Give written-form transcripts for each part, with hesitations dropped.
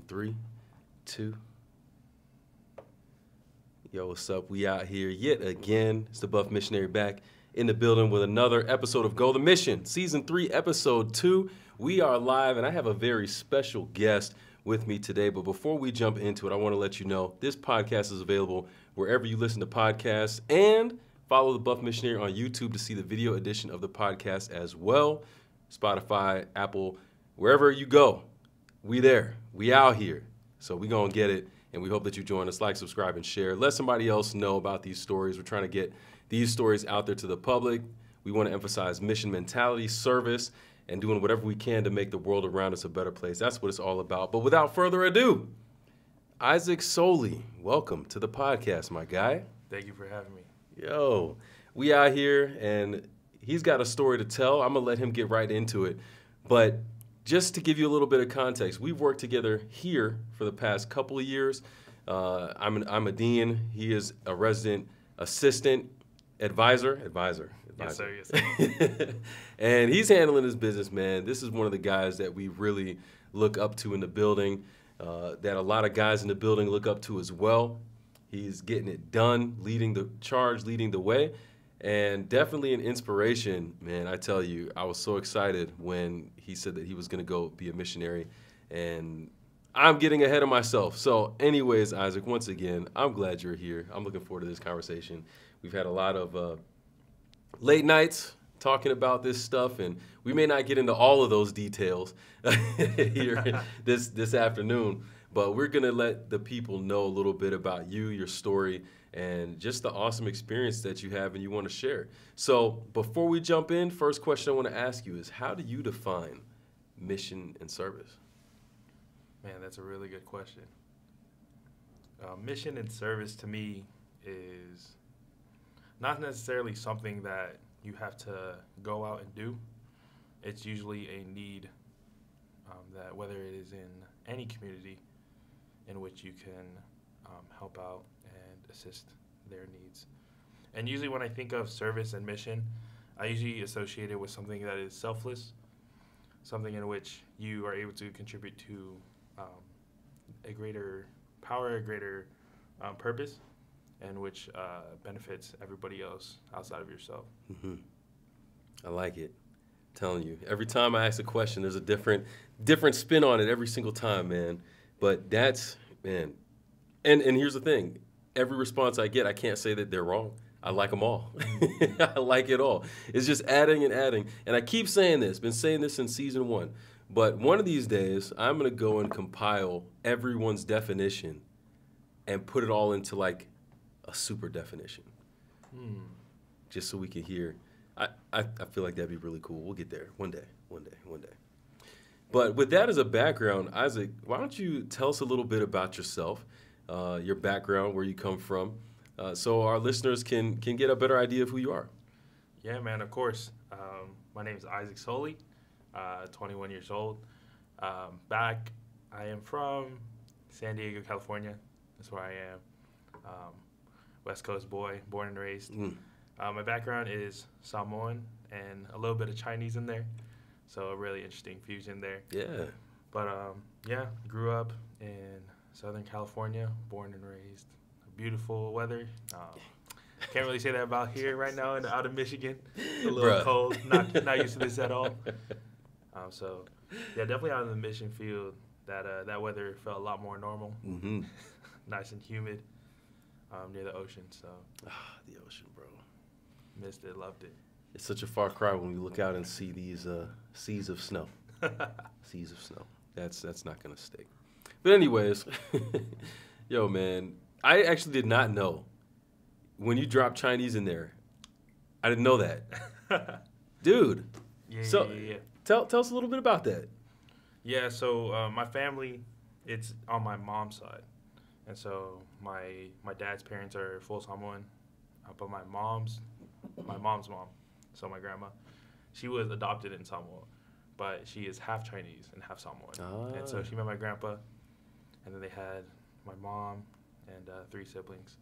3, 2. Yo, what's up? We out here yet again. It's the Buff Missionary back in the building with another episode of Go the Mission, Season 3, Episode 2. We are live, and I have a very special guest with me today. But before we jump into it, I want to let you know this podcast is available wherever you listen to podcasts, and follow the Buff Missionary on YouTube to see the video edition of the podcast as well. Spotify, Apple, wherever you go. We there. We out here. So we going to get it, and we hope that you join us. Like, subscribe, and share. Let somebody else know about these stories. We're trying to get these stories out there to the public. We want to emphasize mission mentality, service, and doing whatever we can to make the world around us a better place. That's what it's all about. But without further ado, Isaac Soli, welcome to the podcast, my guy. Thank you for having me. Yo, we out here, and he's got a story to tell. I'm going to let him get right into it. But just to give you a little bit of context, we've worked together here for the past couple of years. I'm a dean. He is a resident assistant advisor. Yes, sir. Yes, sir. And he's handling his business, man. This is one of the guys that we really look up to in the building, that a lot of guys in the building look up to as well. He's getting it done, leading the charge, leading the way. And definitely an inspiration, man. I tell you, I was so excited when he said that he was going to go be a missionary, and I'm getting ahead of myself. So anyways, Isaac, once again, I'm glad you're here. I'm looking forward to this conversation. We've had a lot of late nights talking about this stuff, and we may not get into all of those details here this afternoon, but we're going to let the people know a little bit about you, your story, and just the awesome experience that you have and you want to share. So before we jump in, first question I want to ask you is, how do you define mission and service? Man, that's a really good question. Mission and service to me is not necessarily something that you have to go out and do. It's usually a need that whether it is in any community in which you can help out and assist their needs. And usually when I think of service and mission, I usually associate it with something that is selfless, something in which you are able to contribute to a greater power, a greater purpose, and which benefits everybody else outside of yourself. Mm-hmm. I like it. I'm telling you, every time I ask a question, there's a different spin on it every single time, man. But that's, man, and here's the thing. Every response I get, I can't say that they're wrong. I like them all. I like it all. It's just adding and adding. And I keep saying this, been saying this since season 1. But one of these days, I'm going to go and compile everyone's definition and put it all into like a super definition. Just so we can hear. I feel like that'd be really cool. We'll get there one day. But with that as a background, Isaac, why don't you tell us a little bit about yourself, your background, where you come from, so our listeners can get a better idea of who you are. Yeah, man, of course. My name is Isaac Soli, 21 years old. I am from San Diego, California. That's where I am. West Coast boy, born and raised. My background is Samoan and a little bit of Chinese in there. So a really interesting fusion there. Yeah. But, grew up in Southern California, born and raised. Beautiful weather. Can't really say that about here right now out of Michigan. A little cold. Not used to this at all. Definitely out in the mission field, that weather felt a lot more normal. Mm-hmm. Nice and humid near the ocean. So the ocean, bro. Missed it, loved it. It's such a far cry when we look out and see these seas of snow. Seas of snow. That's not going to stick. But anyways, yo, man, I actually did not know when you dropped Chinese in there. I didn't know that. Dude. Yeah. Tell us a little bit about that. Yeah, so my family, it's on my mom's side. And so my dad's parents are full Samoan, but my mom's mom, so my grandma, she was adopted in Samoa, but she is half Chinese and half Samoan. And so she met my grandpa, and then they had my mom and 3 siblings.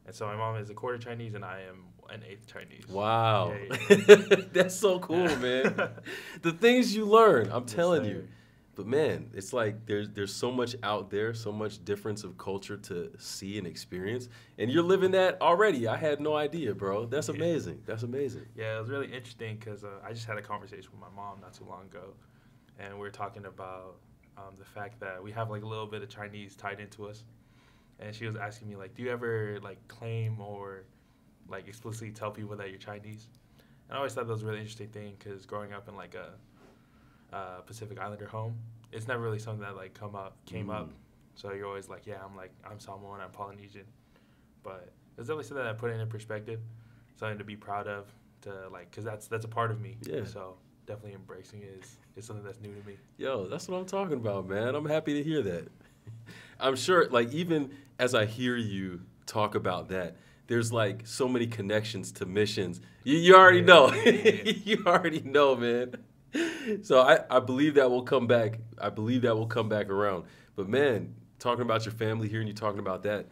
And so my mom is a quarter Chinese, and I am an eighth Chinese. Wow. Yeah. That's so cool, man. The things you learn, I'm telling you. But man, it's like there's so much out there, so much difference of culture to see and experience, and you're living that already. I had no idea, bro. That's Yeah. amazing. That's amazing. Yeah, it was really interesting because I just had a conversation with my mom not too long ago, and we were talking about the fact that we have like a little bit of Chinese tied into us, and she was asking me like, do you ever like claim or like explicitly tell people that you're Chinese? And I always thought that was a really interesting thing because growing up in like a Pacific Islander home, it's never really something that like came up. So you're always like, yeah, I'm Samoan, I'm Polynesian, but it's definitely something that I put it in perspective, something to be proud of, to like, because that's a part of me. Yeah. So definitely embracing it is something that's new to me. Yo, that's what I'm talking about, man. I'm happy to hear that. I'm sure, like, even as I hear you talk about that, there's like so many connections to missions. You already know. You already know, man. So I believe that will come back. I believe that will come back around. But man, talking about your family here and you talking about that,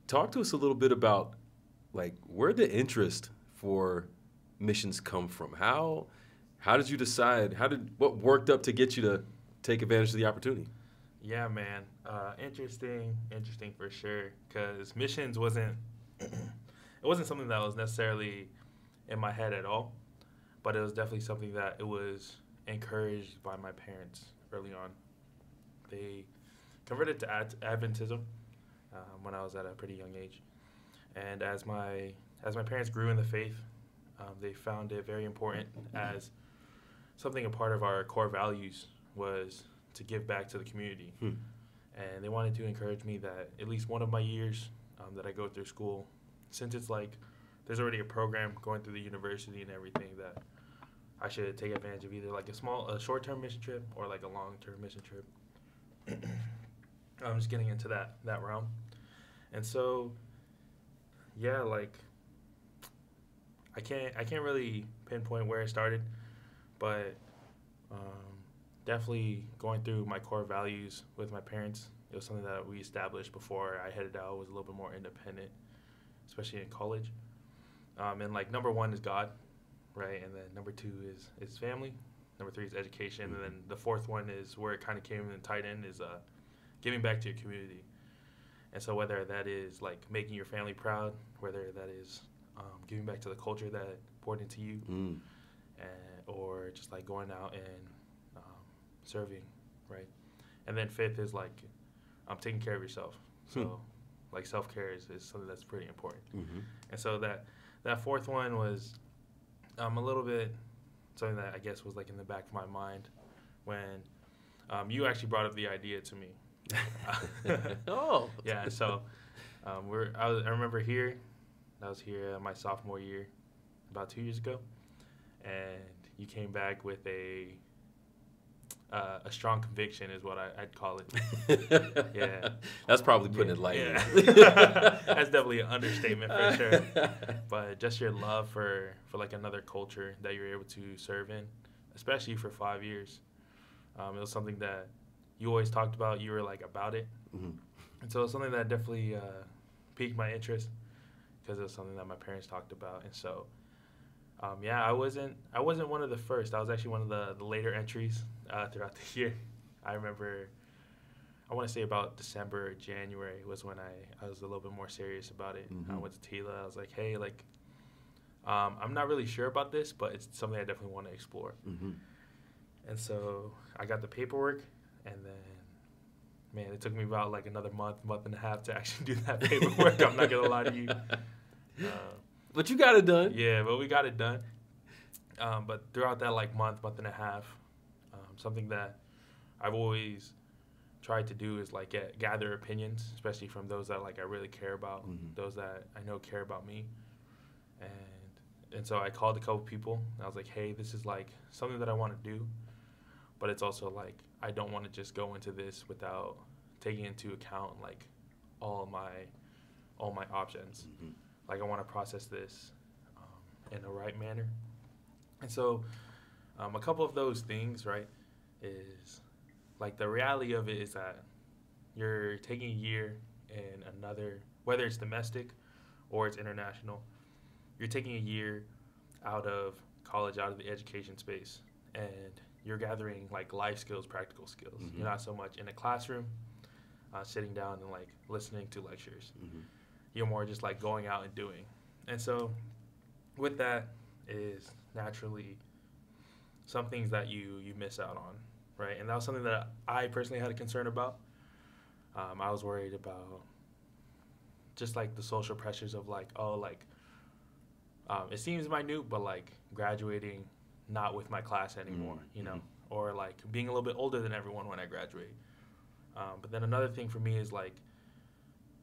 talk to us a little bit about like where the interest for missions come from. How did you decide? What worked up to get you to take advantage of the opportunity? Yeah, man. Interesting for sure. Because missions wasn't it wasn't something that was necessarily in my head at all, but it was definitely something that it was encouraged by my parents early on. They converted to Adventism when I was at a pretty young age, and as my parents grew in the faith, they found it very important as something a part of our core values was to give back to the community. And they wanted to encourage me that at least one of my years that I go through school, since it's like there's already a program going through the university and everything, that I should take advantage of either like a short-term mission trip or like a long-term mission trip. I'm just getting into that realm. And so, yeah, like I can't really pinpoint where it started, but definitely going through my core values with my parents. It was something that we established before I headed out. I was a little bit more independent, especially in college. And like number one is God, right? And then number two is family. Number three is education. And then the fourth one is where it kind of came and tied in is giving back to your community. And so whether that is like making your family proud, whether that is giving back to the culture that poured into you, or just like going out and serving, right? And then fifth is like taking care of yourself. So like self-care is something that's pretty important. And so that fourth one was a little bit something that I guess was like in the back of my mind when you actually brought up the idea to me. Oh. Yeah, so I remember I was here my sophomore year about 2 years ago, and you came back with a strong conviction is what I'd call it. Yeah. That's probably putting it lightly. Yeah. That's definitely an understatement for sure. But just your love for like another culture that you're able to serve in, especially for 5 years. It was something that you always talked about. You were like about it. And so it was something that definitely piqued my interest because it was something that my parents talked about. And so, yeah, I wasn't one of the first. I was actually one of the later entries throughout the year. I remember, I want to say about December or January was when I was a little bit more serious about it. I went to Tila. I was like, hey, like, I'm not really sure about this, but it's something I definitely want to explore. And so I got the paperwork, and then, man, it took me about like another month and a half to actually do that paperwork. I'm not going to lie to you. But you got it done. Yeah, but we got it done. But throughout that like month and a half, something that I've always tried to do is like gather opinions, especially from those that like I really care about, those that I know care about me. And so I called a couple people, and I was like, hey, this is like something that I want to do, but it's also like I don't want to just go into this without taking into account like all my options. Like I want to process this in the right manner. And so a couple of those things, right, is like the reality of it is that you're taking a year in another, whether it's domestic or it's international, you're taking a year out of college, out of the education space, and you're gathering like life skills, practical skills. Mm-hmm. You're not so much in a classroom, sitting down and like listening to lectures. Mm-hmm. You're more just like going out and doing. And so with that is naturally some things that you miss out on, right? And that was something that I personally had a concern about. I was worried about just like the social pressures of like, oh, like it seems minute, but like graduating not with my class anymore, you know, or like being a little bit older than everyone when I graduate. But then another thing for me is like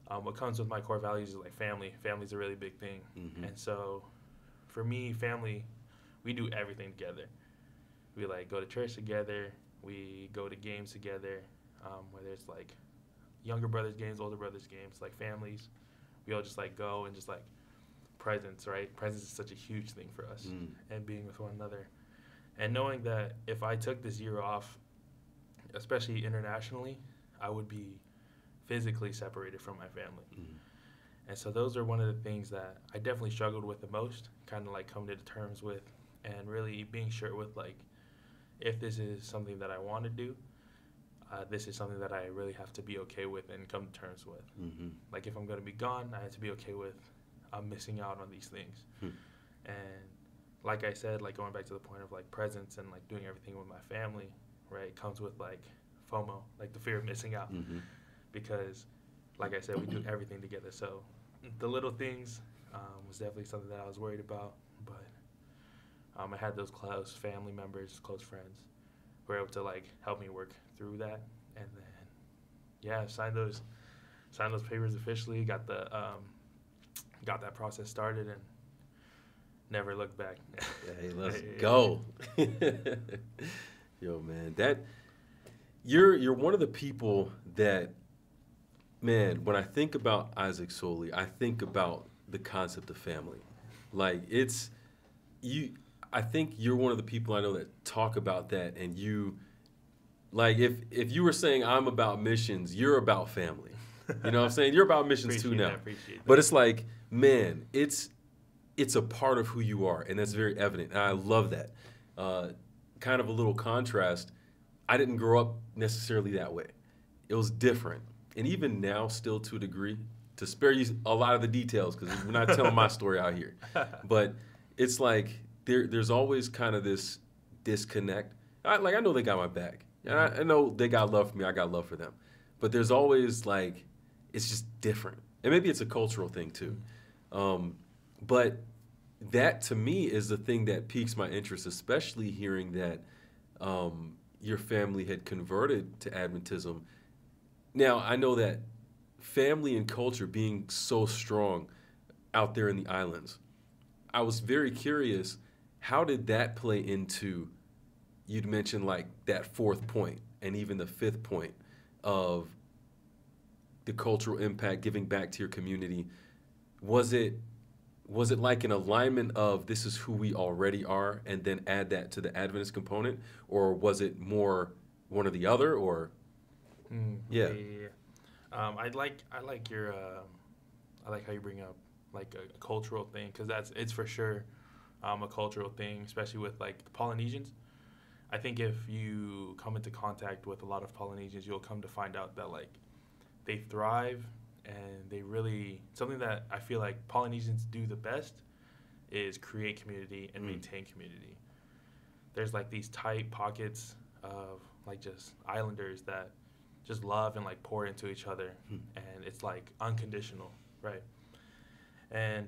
what comes with my core values is like family. Family's a really big thing. Mm-hmm. And so for me, family, we do everything together. We like go to church together. We go to games together, whether it's like younger brothers games, older brothers games, like families. We all just like go and just like presence, right? Presence is such a huge thing for us, and being with one another. And knowing that if I took this year off, especially internationally, I would be physically separated from my family. And so those are one of the things that I definitely struggled with the most, kind of like coming to terms with and really being sure with like, if this is something that I want to do, this is something that I really have to be okay with and come to terms with. Like if I'm going to be gone, I have to be okay with I'm missing out on these things. And like I said, like going back to the point of like presence and like doing everything with my family, right, comes with like FOMO, like the fear of missing out. Because like I said, we do everything together. So the little things was definitely something that I was worried about. But I had those close family members, close friends, who were able to like help me work through that. And then, yeah, signed those papers officially. Got that process started and never looked back. Hey, let's go. Yo, man, you're one of the people that, man, when I think about Isaac Soli, I think about the concept of family. Like I think you're one of the people I know that talk about that, and you, like, if you were saying I'm about missions, you're about family. You know what I'm saying? You're about missions too now. Appreciate that. But it's like, man, it's a part of who you are, and that's very evident. And I love that. Kind of a little contrast. I didn't grow up necessarily that way. It was different. And even now, still to a degree, to spare you a lot of the details, because we're not telling my story out here. But it's like there's always kind of this disconnect. I know they got my back. And I know they got love for me. I got love for them. But there's always like, it's just different. And maybe it's a cultural thing too. But that to me is the thing that piques my interest, especially hearing that your family had converted to Adventism. Now, I know that family and culture being so strong out there in the islands, I was very curious, how did that play into, you'd mentioned like that fourth point and even the fifth point of the cultural impact, giving back to your community. Was it like an alignment of this is who we already are and then add that to the Adventist component, or was it more one or the other, or? Yeah. I like your I like how you bring up like a cultural thing, because it's for sure a cultural thing, especially with like the Polynesians. I think if you come into contact with a lot of Polynesians, you'll come to find out that like they thrive, and they really, something that I feel like Polynesians do the best is create community and maintain community. There's like these tight pockets of like just islanders that just love and like pour into each other, and it's like unconditional, right? And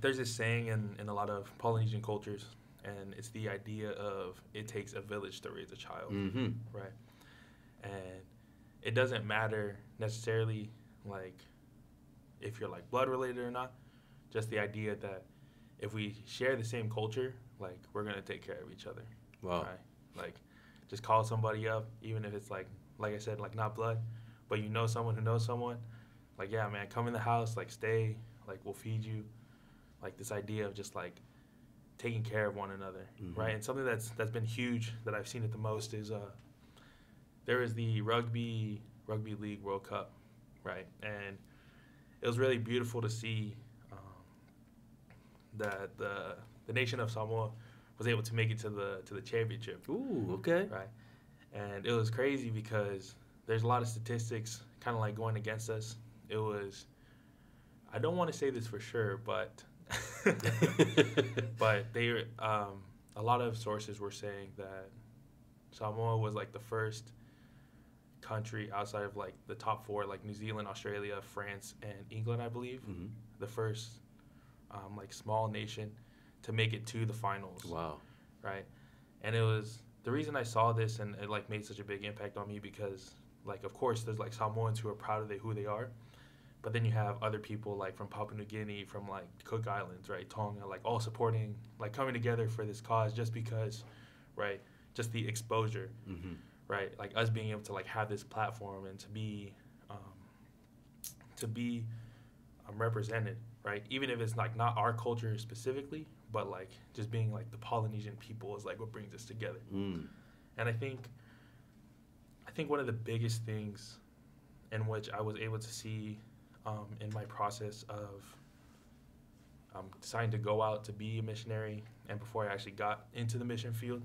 there's this saying in a lot of Polynesian cultures, and it's the idea of it takes a village to raise a child, right? And it doesn't matter necessarily like if you're like blood related or not, just the idea that if we share the same culture, like we're gonna take care of each other. Wow. Right? Like just call somebody up, even if it's like I said, like not blood, but you know someone who knows someone. Like, yeah, man, come in the house, like stay, like we'll feed you. Like this idea of just like taking care of one another, right? And something that's been huge that I've seen it the most is there was the rugby league World Cup, right? And it was really beautiful to see that the nation of Samoa was able to make it to the championship. Ooh, okay. Right. And it was crazy because there's a lot of statistics kind of like going against us. It was, I don't want to say this for sure, but but they a lot of sources were saying that Samoa was like the first country outside of like the top four, like New Zealand, Australia, France, and England, I believe, Mm-hmm. the first like small nation to make it to the finals. Wow. Right. And it was the reason I saw this and it like made such a big impact on me because like of course there's like Samoans who are proud of who they are, but then you have other people like from Papua New Guinea, from like Cook Islands, right, Tonga, like all supporting, like coming together for this cause just because, right, just the exposure, Mm-hmm. right, like us being able to like have this platform and to be represented, right, even if it's like not our culture specifically, but like just being like the Polynesian people is like what brings us together. Mm. And I think one of the biggest things in which I was able to see in my process of deciding to go out to be a missionary and before I actually got into the mission field,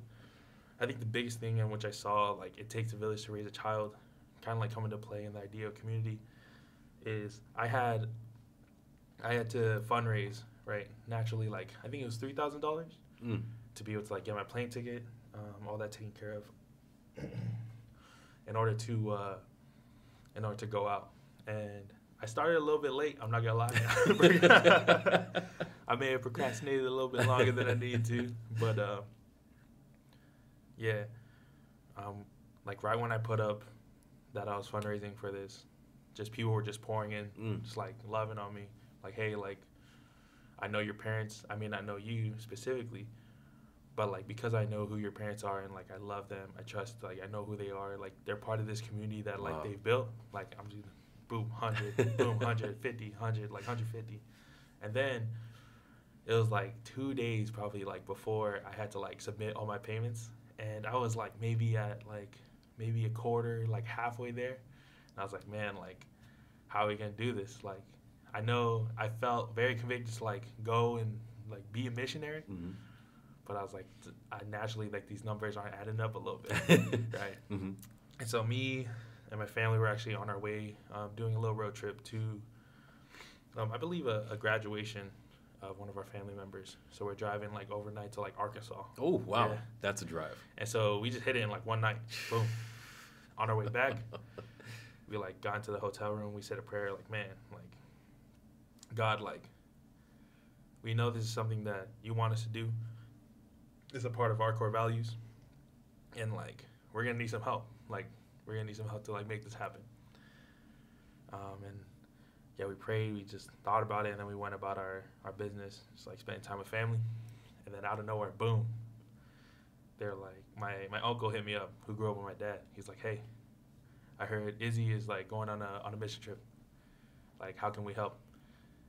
I think the biggest thing in which I saw like it takes a village to raise a child kind of like come into play in the idea of community is I had to fundraise, right, naturally, like I think it was $3,000 to be able to like get my plane ticket, all that taken care of in order to go out. And I started a little bit late, I'm not gonna lie. I may have procrastinated a little bit longer than I needed to, but like right when I put up that I was fundraising for this, just people were just pouring in, just like loving on me, like, hey, like I know your parents, I may not know you specifically, but like because I know who your parents are and like I love them, I trust, like I know who they are, like they're part of this community that like they've built, like I'm just boom 100, boom 150, 100, like 150. And then it was like 2 days probably like before I had to like submit all my payments, and I was like maybe a quarter, like halfway there, and I was like, man, like how are we gonna do this? Like I know I felt very convicted to like go and like be a missionary, but I was like, I naturally like these numbers aren't adding up a little bit, right? Mm-hmm. And so me and my family were actually on our way doing a little road trip to, I believe a graduation of one of our family members. So we're driving like overnight to like Arkansas. Oh wow, yeah. That's a drive. And so we just hit it in like one night, boom. On our way back, we like got into the hotel room. We said a prayer, like, man, like God, like we know this is something that you want us to do. It's a part of our core values, and like we're gonna need some help. Like we're gonna need some help to like make this happen. And yeah, we prayed. We just thought about it, and then we went about our business, just like spending time with family. And then out of nowhere, boom, they're like, my uncle hit me up, who grew up with my dad. He's like, hey, I heard Izzy is like going on a mission trip. Like, how can we help?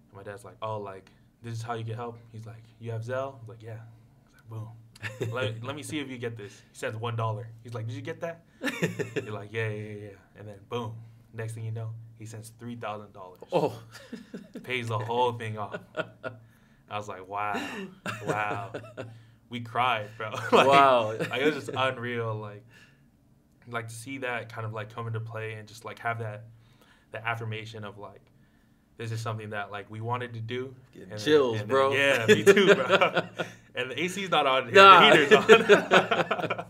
And my dad's like, oh, like this is how you get help. He's like, you have Zelle? I was like, yeah. He's like, boom. let me see if you get this. He sends $1. He's like, did you get that? You're like, yeah. And then boom, next thing you know, he sends $3,000. Oh, pays the whole thing off. I was like, wow. We cried, bro. Like, wow. Like, it was just unreal. Like to see that kind of like come into play and just like have that affirmation of like, this is something that like we wanted to do. And chills, then, bro. Yeah, me too, bro. And the AC's not on. Nah. The heater's on.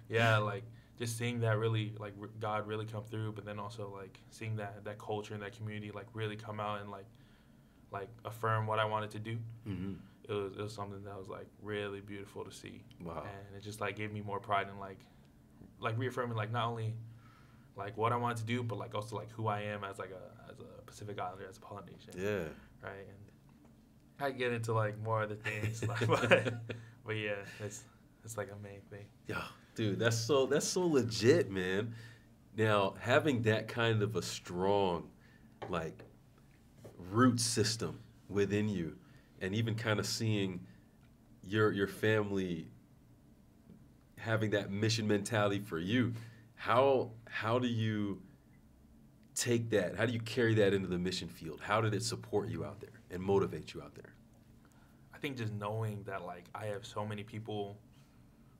Yeah, like just seeing that really, like God really come through, but then also like seeing that culture and that community like really come out and like affirm what I wanted to do. Mm-hmm. It was something that was like really beautiful to see. Wow. And it just like gave me more pride in like reaffirming like not only like what I wanted to do, but like also like who I am as a Pacific Islander, as a Polynesian. Yeah. Right. And I get into like more other things, like, but yeah, it's like a main thing. Yeah, dude, that's so legit, man. Now having that kind of a strong like root system within you, and even kind of seeing your family having that mission mentality for you, how do you take that? How do you carry that into the mission field? How did it support you out there and motivate you out there? I I think just knowing that like I have so many people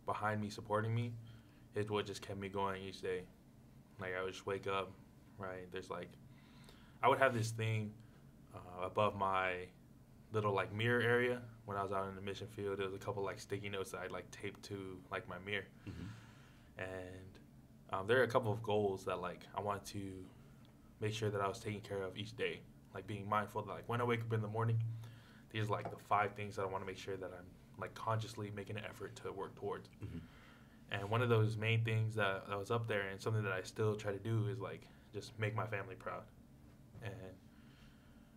behind me supporting me is what just kept me going each day. Like I would just wake up, right? There's like I would have this thing above my little like mirror area when I was out in the mission field. There was a couple like sticky notes that I like taped to like my mirror, and there are a couple of goals that like I wanted to make sure that I was taking care of each day, like being mindful that like when I wake up in the morning, these are like the 5 things that I want to make sure that I'm like consciously making an effort to work towards. And one of those main things that was up there and something that I still try to do is like just make my family proud. And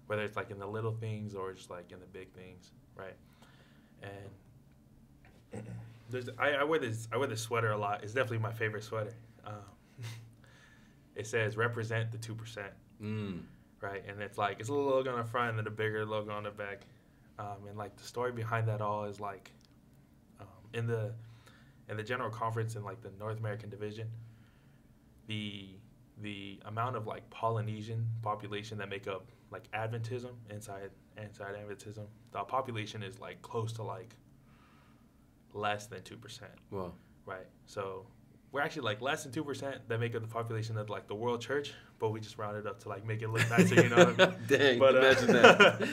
whether it's like in the little things or just like in the big things, right? And I wear this sweater a lot. It's definitely my favorite sweater. It says represent the 2%, right? And it's like it's a little logo on the front and then a bigger logo on the back. And like the story behind that all is like in the general conference in like the North American division, the amount of like Polynesian population that make up like Adventism inside Adventism, the population is like close to like less than 2%. Wow. Right. So we're actually like less than 2% that make up the population of like the world church, but we just rounded up to like make it look nicer, you know what I mean? Dang, but, imagine that.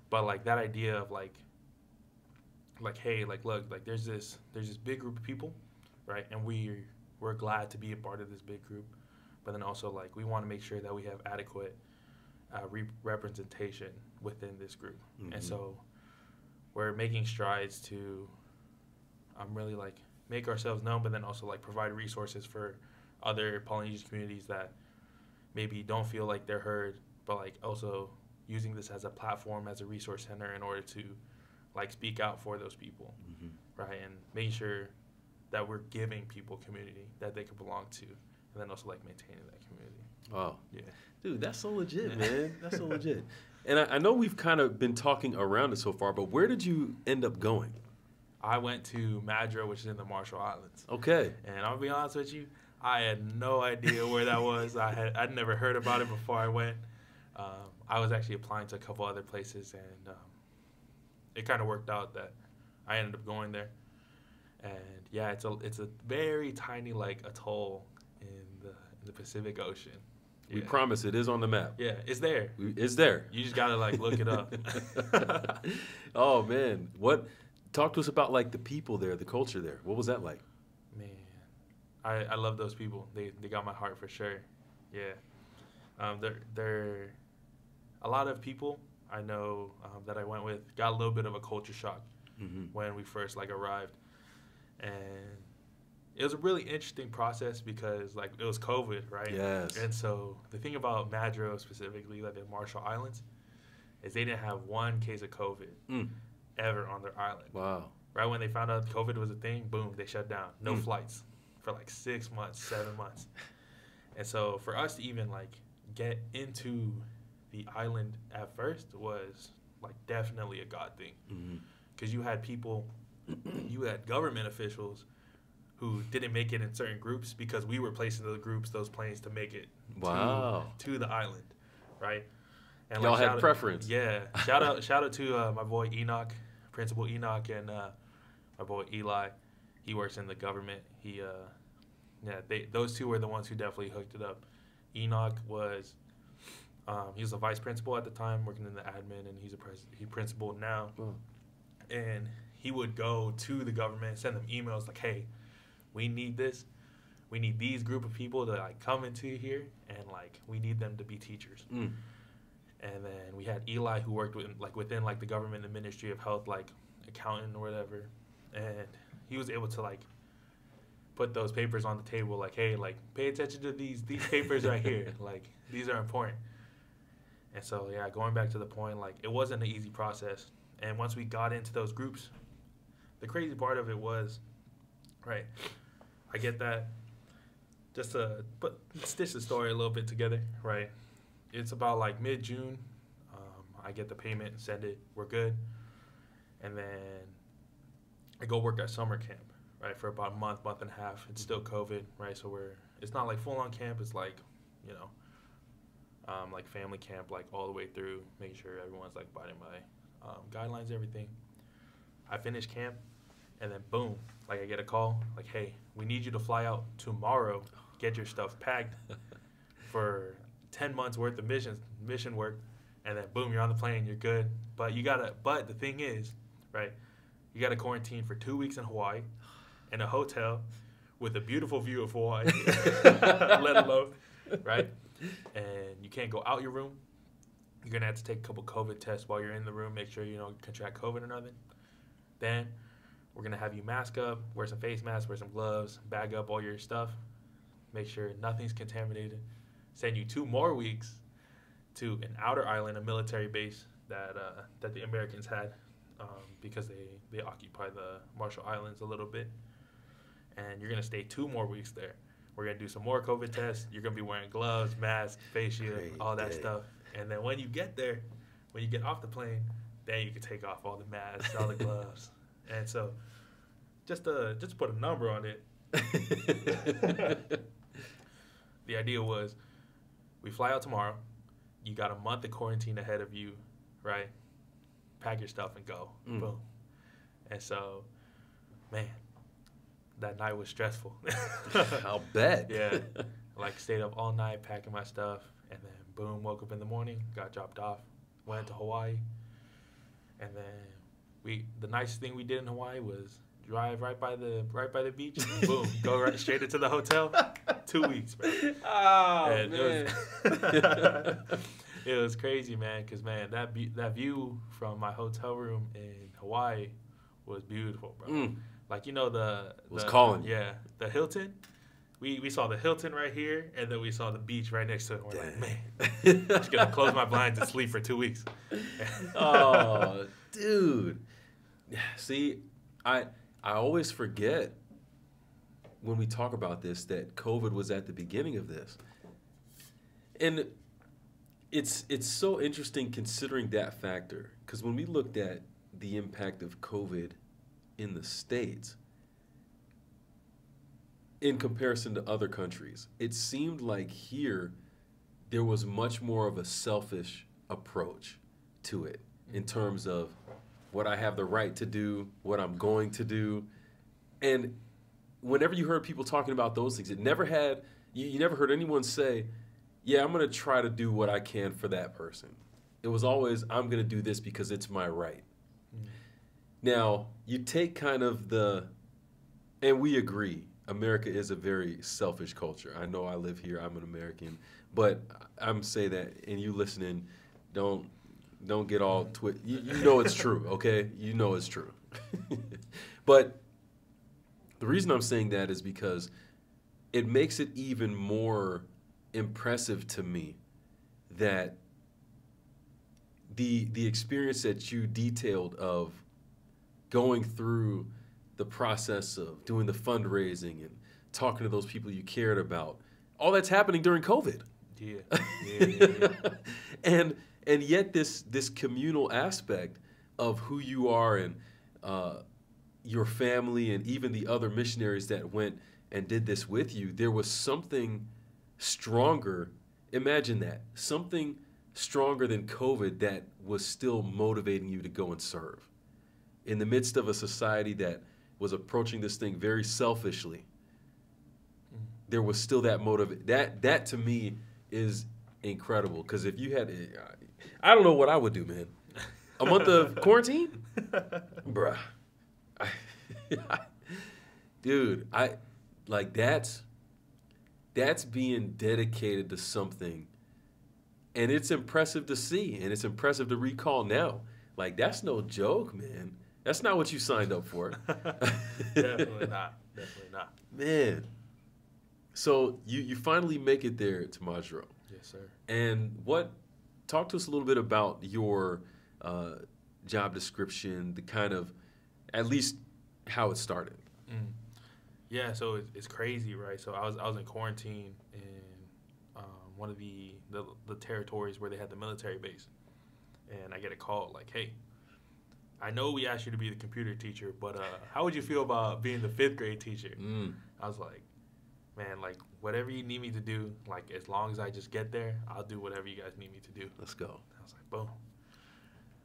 But like that idea of like hey, like look, like there's this big group of people, right? And we're glad to be a part of this big group, but then also like we want to make sure that we have adequate representation within this group. And so we're making strides to really like make ourselves known, but then also like provide resources for other Polynesian communities that maybe don't feel like they're heard, but like also using this as a platform, as a resource center in order to like speak out for those people, right? And making sure that we're giving people community that they could belong to, and then also like maintaining that community. Wow. Yeah. Dude, that's so legit, man. That's so legit. And I know we've kind of been talking around it so far, but where did you end up going? I went to Majuro, which is in the Marshall Islands. Okay. And I'll be honest with you, I had no idea where that was. I'd never heard about it before I went. I was actually applying to a couple other places, and it kind of worked out that I ended up going there. And yeah, it's a very tiny like atoll in the Pacific Ocean. We Yeah. promise it is on the map. Yeah, it's there. It's there. You just gotta like look it up. Oh man, talk to us about like the people there, the culture there. What was that like? Man, I love those people. They got my heart for sure. Yeah, they're a lot of people I know that I went with got a little bit of a culture shock when we first like arrived, and it was a really interesting process because like it was COVID, right? Yes. And so the thing about Majuro specifically, like the Marshall Islands, is they didn't have one case of COVID ever on their island. Wow. Right when they found out COVID was a thing, boom, they shut down. No flights for like 6 months, 7 months. And so for us to even like get into the island at first was like definitely a God thing. Because you had people, you had government officials who didn't make it in certain groups because we were placing those planes to make it to the island, right? And y'all like, had preference. Yeah. Shout out to my boy Enoch, Principal Enoch, and my boy Eli. He works in the government. Those two were the ones who definitely hooked it up. Enoch was he was a vice principal at the time, working in the admin, and he's principal now. And he would go to the government, send them emails like, "Hey, we need this. We need these group of people to like come into here, and like we need them to be teachers." And then we had Eli, who worked within the government, the Ministry of Health, like accountant or whatever, and he was able to like put those papers on the table, like, "Hey, like pay attention to these papers right here, like these are important." And so yeah, going back to the point, like it wasn't an easy process, and once we got into those groups, the crazy part of it was, right, I get that. Just to stitch the story a little bit together, right? It's about like mid-June. I get the payment and send it. We're good. And then I go work at summer camp, right, for about a month and a half. It's still COVID, right? So it's not like full-on camp. It's like, you know, like family camp, like all the way through, making sure everyone's like abiding by guidelines, everything. I finish camp, and then boom, like I get a call, like, hey, we need you to fly out tomorrow, get your stuff packed for 10 months worth of mission work, and then boom, you're on the plane, you're good. But the thing is, right, you gotta quarantine for 2 weeks in Hawaii, in a hotel, with a beautiful view of Hawaii, let alone, right? And you can't go out your room. You're gonna have to take a couple COVID tests while you're in the room, make sure you don't contract COVID or nothing. Then we're gonna have you mask up, wear some face masks, wear some gloves, bag up all your stuff, make sure nothing's contaminated. Send you 2 more weeks to an outer island, a military base that the Americans had because they occupy the Marshall Islands a little bit. And you're gonna stay 2 more weeks there. We're gonna do some more COVID tests. You're gonna be wearing gloves, mask, face shield, all that stuff. And then when you get there, when you get off the plane, then you can take off all the masks, all the gloves. And so, just to put a number on it, the idea was, we fly out tomorrow. You got a month of quarantine ahead of you, right? Pack your stuff and go. Boom. And so, man, that night was stressful. I'll bet. Yeah. Like, stayed up all night packing my stuff, and then boom, woke up in the morning, got dropped off, went to Hawaii, and then the nicest thing we did in Hawaii was drive right by the beach, boom, go right straight into the hotel. 2 weeks, man. Oh, and man. It was crazy, man, because, man, that view from my hotel room in Hawaii was beautiful, bro. Like, you know, was calling you. Yeah, the Hilton. We saw the Hilton right here, and then we saw the beach right next to it. We're like, man, I'm just going to close my blinds and sleep for 2 weeks. Oh, dude. See, I always forget when we talk about this that COVID was at the beginning of this. And it's so interesting considering that factor, because when we looked at the impact of COVID in the States, in comparison to other countries, it seemed like here there was much more of a selfish approach to it in terms of what I have the right to do, what I'm going to do. And whenever you heard people talking about those things, it never had, you never heard anyone say, yeah, I'm going to try to do what I can for that person. It was always, I'm going to do this because it's my right. Now, you take kind of and we agree, America is a very selfish culture. I know I live here, I'm an American, but I'm saying that, and you listening, don't get all you know it's true, okay? You know it's true. But the reason I'm saying that is because it makes it even more impressive to me that the experience that you detailed of going through the process of doing the fundraising and talking to those people you cared about, all that's happening during COVID. Yeah. And yet this communal aspect of who you are and your family and even the other missionaries that went and did this with you, there was something stronger. Imagine that. Something stronger than COVID that was still motivating you to go and serve. In the midst of a society that was approaching this thing very selfishly, there was still that motive. That to me is incredible. Because if you had, I don't know what I would do, man. A month of quarantine? Bruh. Dude, that's being dedicated to something. And it's impressive to see, and it's impressive to recall now. Like, that's no joke, man. That's not what you signed up for. Definitely not. Definitely not. Man. So you finally make it there to Majuro. Yes, sir. And talk to us a little bit about your job description, the kind of, at least how it started. Yeah, so it's crazy, right? So I was in quarantine in one of the territories where they had the military base, and I get a call like, hey, I know we asked you to be the computer teacher, but how would you feel about being the 5th grade teacher? I was like, man, like, whatever you need me to do, like, as long as I just get there, I'll do whatever you guys need me to do. Let's go. I was like, boom.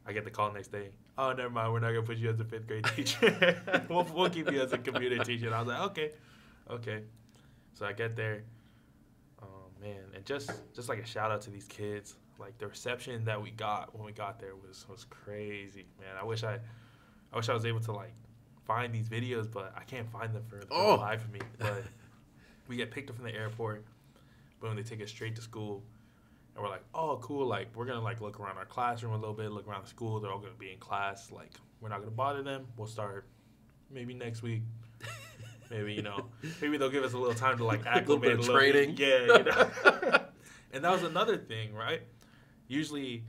I get the call next day. Oh, never mind. We're not gonna put you as a 5th grade teacher. we'll keep you as a computer teacher. And I was like, okay. So I get there. Oh man, and just like a shout out to these kids. Like the reception that we got when we got there was crazy, man. I wish I was able to like find these videos, but I can't find them for the life of me. But we get picked up from the airport. Boom, they take us straight to school. And we're like, oh, cool. Like, we're going to, like, look around our classroom a little bit, look around the school. They're all going to be in class. Like, we're not going to bother them. We'll start maybe next week. Maybe, you know, maybe they'll give us a little time to, like, acclimate a little bit of training. Yeah, you know. And that was another thing, right? Usually,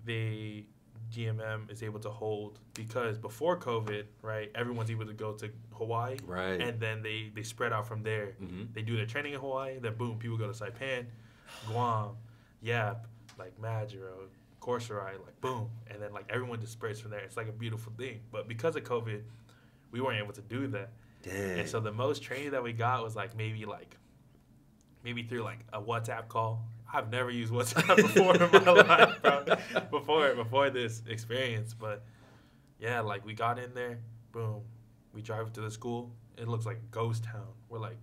the GMM is able to hold, because before COVID, right, everyone's able to go to Hawaii. Right. And then they spread out from there. Mm-hmm. They do their training in Hawaii. Then, boom, people go to Saipan, Guam, Yap, like Majuro, Corsarai, like boom, and then like everyone dispersed from there. It's like a beautiful thing. But because of COVID, we weren't able to do that. Dang. And so the most training that we got was like maybe through like a WhatsApp call. I've never used WhatsApp before in my life, bro. Before this experience, but yeah, like we got in there, boom, we drive to the school. It looks like a ghost town. We're like,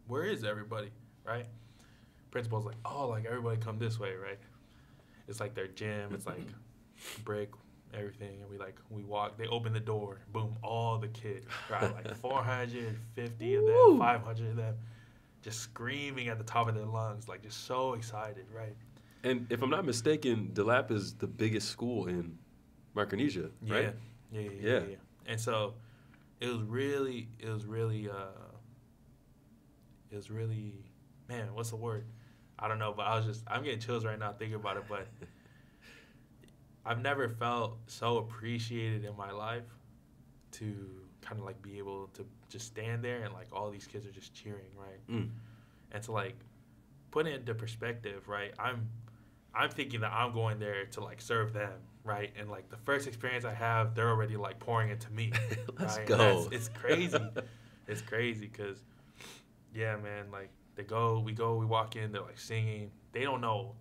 where is everybody, right? Principal's like, oh, like everybody come this way, right? It's like their gym. It's like brick, everything. And we walk. They open the door. Boom, all the kids, right? Like 450 of them, 500 of them, just screaming at the top of their lungs, like just so excited, right? And if I'm not mistaken, DeLap is the biggest school in Micronesia, right? Yeah. And so it was really, man, what's the word? I don't know, but I'm getting chills right now thinking about it, but I've never felt so appreciated in my life to kind of like be able to just stand there and like all these kids are just cheering, right? And to like put it into perspective, right? I'm thinking that I'm going there to like serve them, right? And like the first experience I have, they're already like pouring into me. Let's right? go. It's crazy. It's crazy because, yeah, man, like we walk in, they're like singing. They don't know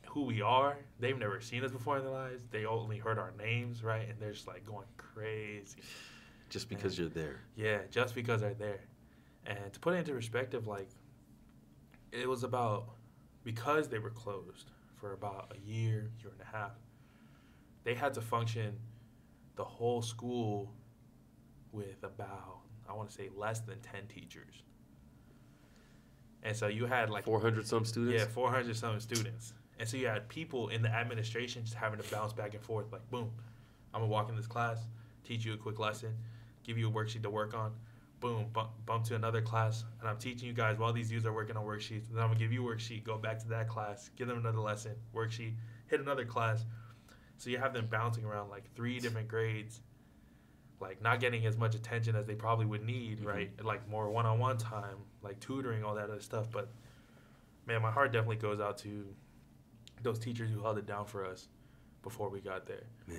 who we are. They've never seen us before in their lives. They only heard our names, right? And they're just like going crazy. Just because you're there. Yeah, just because they're there. And to put it into perspective, like it was because they were closed for about a year and a half, they had to function the whole school with about, I want to say, less than 10 teachers. And so you had like 400 some students? Yeah, 400 some students. And so you had people in the administration just having to bounce back and forth, like, boom, I'm going to walk in this class, teach you a quick lesson, give you a worksheet to work on, boom, bump to another class, and I'm teaching you guys while these dudes are working on worksheets. And then I'm going to give you a worksheet, go back to that class, give them another lesson, worksheet, hit another class. So you have them bouncing around like 3 different grades, like not getting as much attention as they probably would need, right? Like more one-on-one time, like tutoring, all that other stuff. But, man, my heart definitely goes out to those teachers who held it down for us before we got there. Man.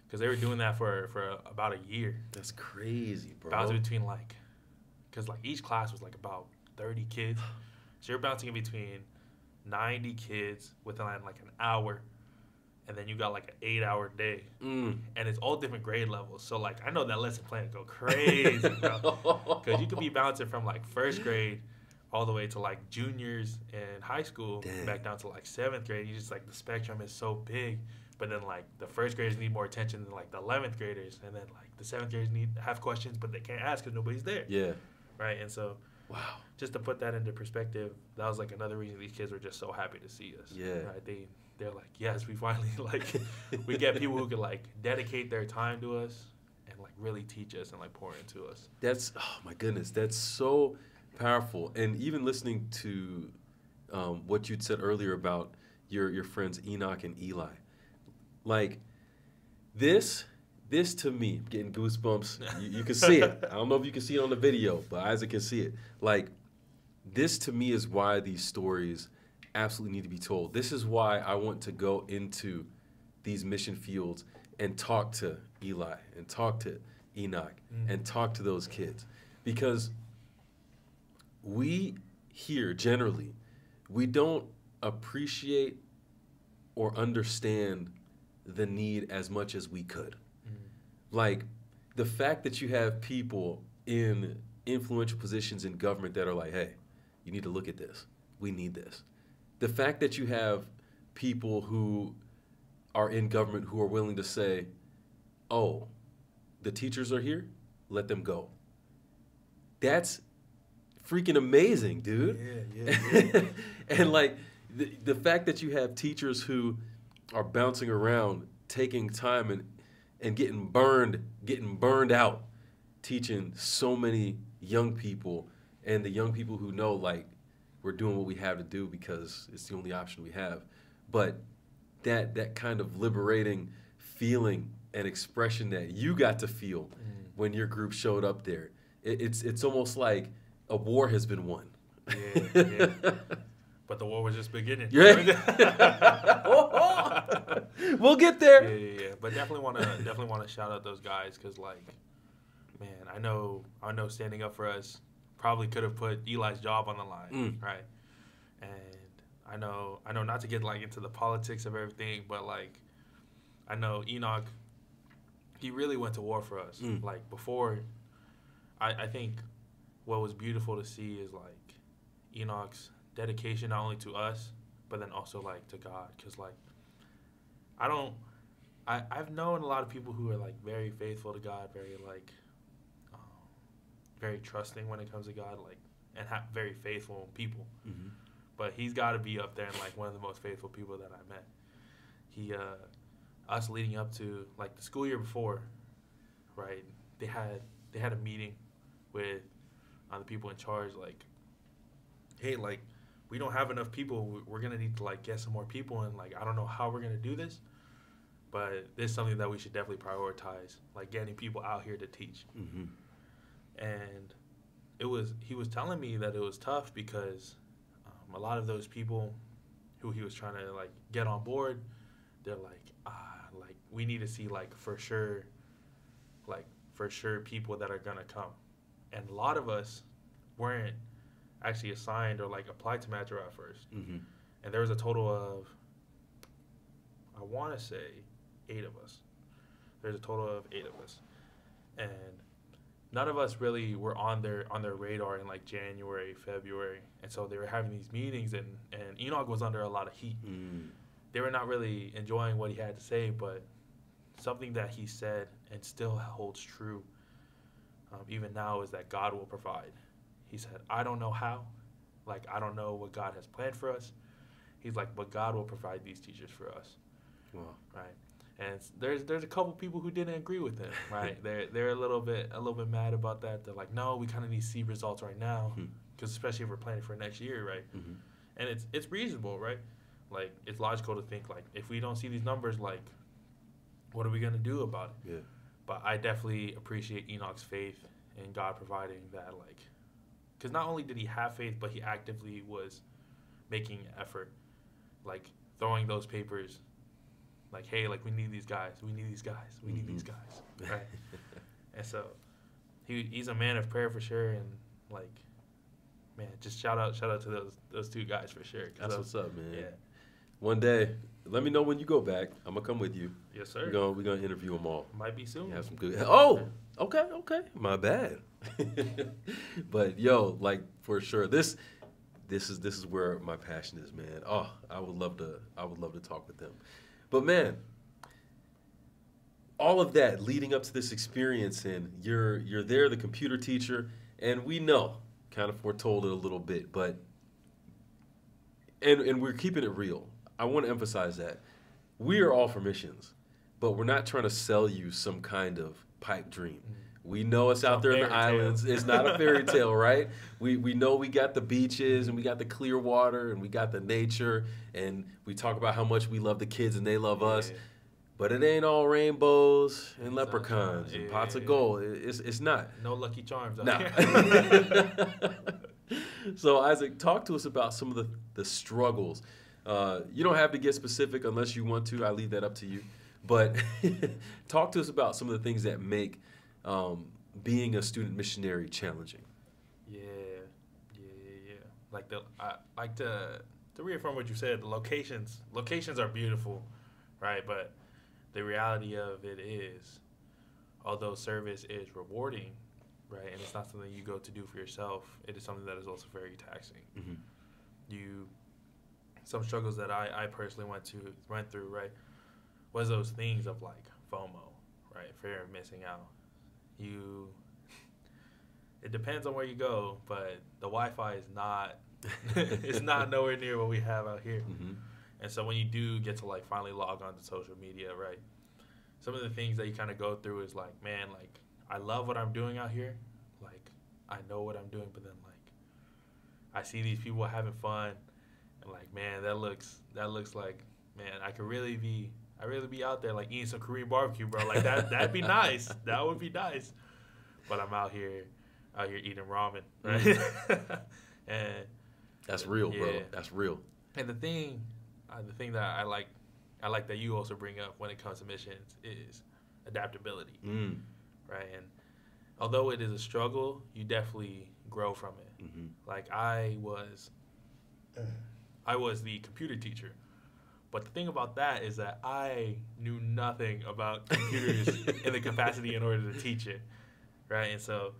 Because they were doing that for about a year. That's crazy, bro. Bouncing between because each class was like about 30 kids. So you're bouncing in between 90 kids within like an hour. And then you got like an 8-hour day. And it's all different grade levels. So like I know that lesson plan go crazy, bro. Because you could be bouncing from like first grade all the way to like juniors in high school, back down to like 7th grade. You just like the spectrum is so big. But then like the first graders need more attention than like the 11th graders. And then like the 7th graders have questions, but they can't ask because nobody's there. Yeah. Right. And so, wow. Just to put that into perspective, that was like another reason these kids were just so happy to see us. Yeah. Right. They're like, yes, we finally we get people who can like dedicate their time to us and like really teach us and like pour into us. That's, oh my goodness, that's so powerful. And even listening to what you'd said earlier about your friends Enoch and Eli, like this to me, I'm getting goosebumps. You can see it. I don't know if you can see it on the video, but Isaac can see it. Like, this to me is why these stories absolutely need to be told. This is why I want to go into these mission fields and talk to Eli and talk to Enoch and talk to those kids. Because we here, generally, we don't appreciate or understand the need as much as we could. Like, the fact that you have people in influential positions in government that are like, hey, you need to look at this. We need this. The fact that you have people who are in government who are willing to say, oh, the teachers are here, let them go. That's freaking amazing, dude. Yeah. And like the fact that you have teachers who are bouncing around, taking time and getting burned out, teaching so many young people, and the young people who know, like, we're doing what we have to do because it's the only option we have. But that kind of liberating feeling and expression that you got to feel when your group showed up there, it's almost like a war has been won. Yeah. But the war was just beginning. Yeah. We'll get there. Yeah. But definitely want to shout out those guys because, like, man, I know standing up for us probably could have put Eli's job on the line, right? And I know not to get like into the politics of everything, but like I know Enoch, he really went to war for us. Like before, I think what was beautiful to see is like Enoch's dedication not only to us, but then also like to God. Because like I've known a lot of people who are like very faithful to God, very like very trusting when it comes to God, like, and very faithful people. Mm-hmm. But he's got to be up there and like one of the most faithful people that I met. He, us leading up to like the school year before, right? They had a meeting with the people in charge, like, hey, like, we don't have enough people. We're gonna need to like get some more people, and like I don't know how we're gonna do this, but this is something that we should definitely prioritize, like getting people out here to teach. Mm-hmm. And he was telling me that it was tough because a lot of those people who he was trying to like get on board, they're like we need to see like for sure people that are gonna come, and a lot of us weren't actually assigned or like applied to Majuro at first. Mm-hmm. And there was a total of, I want to say, 8 of us. There's a total of 8 of us, and none of us really were on their radar in like January, February, and so they were having these meetings, and Enoch was under a lot of heat. They were not really enjoying what he had to say, but something that he said and still holds true even now is that God will provide. He said, I don't know how, like I don't know what God has planned for us. He's like, but God will provide these teachers for us. Wow. Right. And there's a couple people who didn't agree with him, right? They're a little bit mad about that. They're like, no, we kind of need to see results right now, because especially if we're planning for next year, right? Mm-hmm. And it's reasonable, right? Like it's logical to think like if we don't see these numbers, like what are we gonna do about it? Yeah. But I definitely appreciate Enoch's faith in God providing that, like, because not only did he have faith, but he actively was making effort, like throwing those papers. Like, hey, like, we need these guys. We need these guys. We need these guys, right? And so he's a man of prayer for sure. And, like, man, just shout out to those 2 guys for sure. That's what's up, man. Yeah. One day, let me know when you go back. I'm going to come with you. Yes, sir. We're gonna interview them all. Might be soon. Have some good. Oh, okay. My bad. But, yo, like, for sure, this is where my passion is, man. Oh, I would love to talk with them. But man, all of that leading up to this experience, and you're there, the computer teacher, and we know, kind of foretold it a little bit, but and we're keeping it real. I want to emphasize that we are all for missions, but we're not trying to sell you some kind of pipe dream. We know it's out there in the islands. It's not a fairy tale, right? We know we got the beaches and we got the clear water and we got the nature, and we talk about how much we love the kids and they love us. But it ain't all rainbows and leprechauns and pots of gold. It's not. No Lucky Charms. So Isaac, talk to us about some of the struggles. You don't have to get specific unless you want to. I leave that up to you. But talk to us about some of the things that make being a student missionary challenging. Yeah. I like to reaffirm what you said. The locations are beautiful, right? But the reality of it is, although service is rewarding, right, and it's not something you go to do for yourself, it is something that is also very taxing. Mm-hmm. Some struggles that I personally went through, right, was those things of like FOMO, right, fear of missing out. It depends on where you go, but the Wi-Fi is not, it's not nowhere near what we have out here. Mm-hmm. And so when you do get to like finally log on to social media, right, some of the things that you kind of go through is like, man, like I love what I'm doing out here, like I know what I'm doing, but then like I see these people having fun, and like, man, that looks like, man, I really be out there like eating some Korean barbecue, bro. Like that'd be nice. That would be nice. But I'm out here eating ramen, right? Mm-hmm. And that's real, bro. That's real. And the thing that I like that you also bring up when it comes to missions is adaptability, right? And although it is a struggle, you definitely grow from it. Mm-hmm. Like I was the computer teacher, but the thing about that is that I knew nothing about computers in the capacity in order to teach it, right? And so,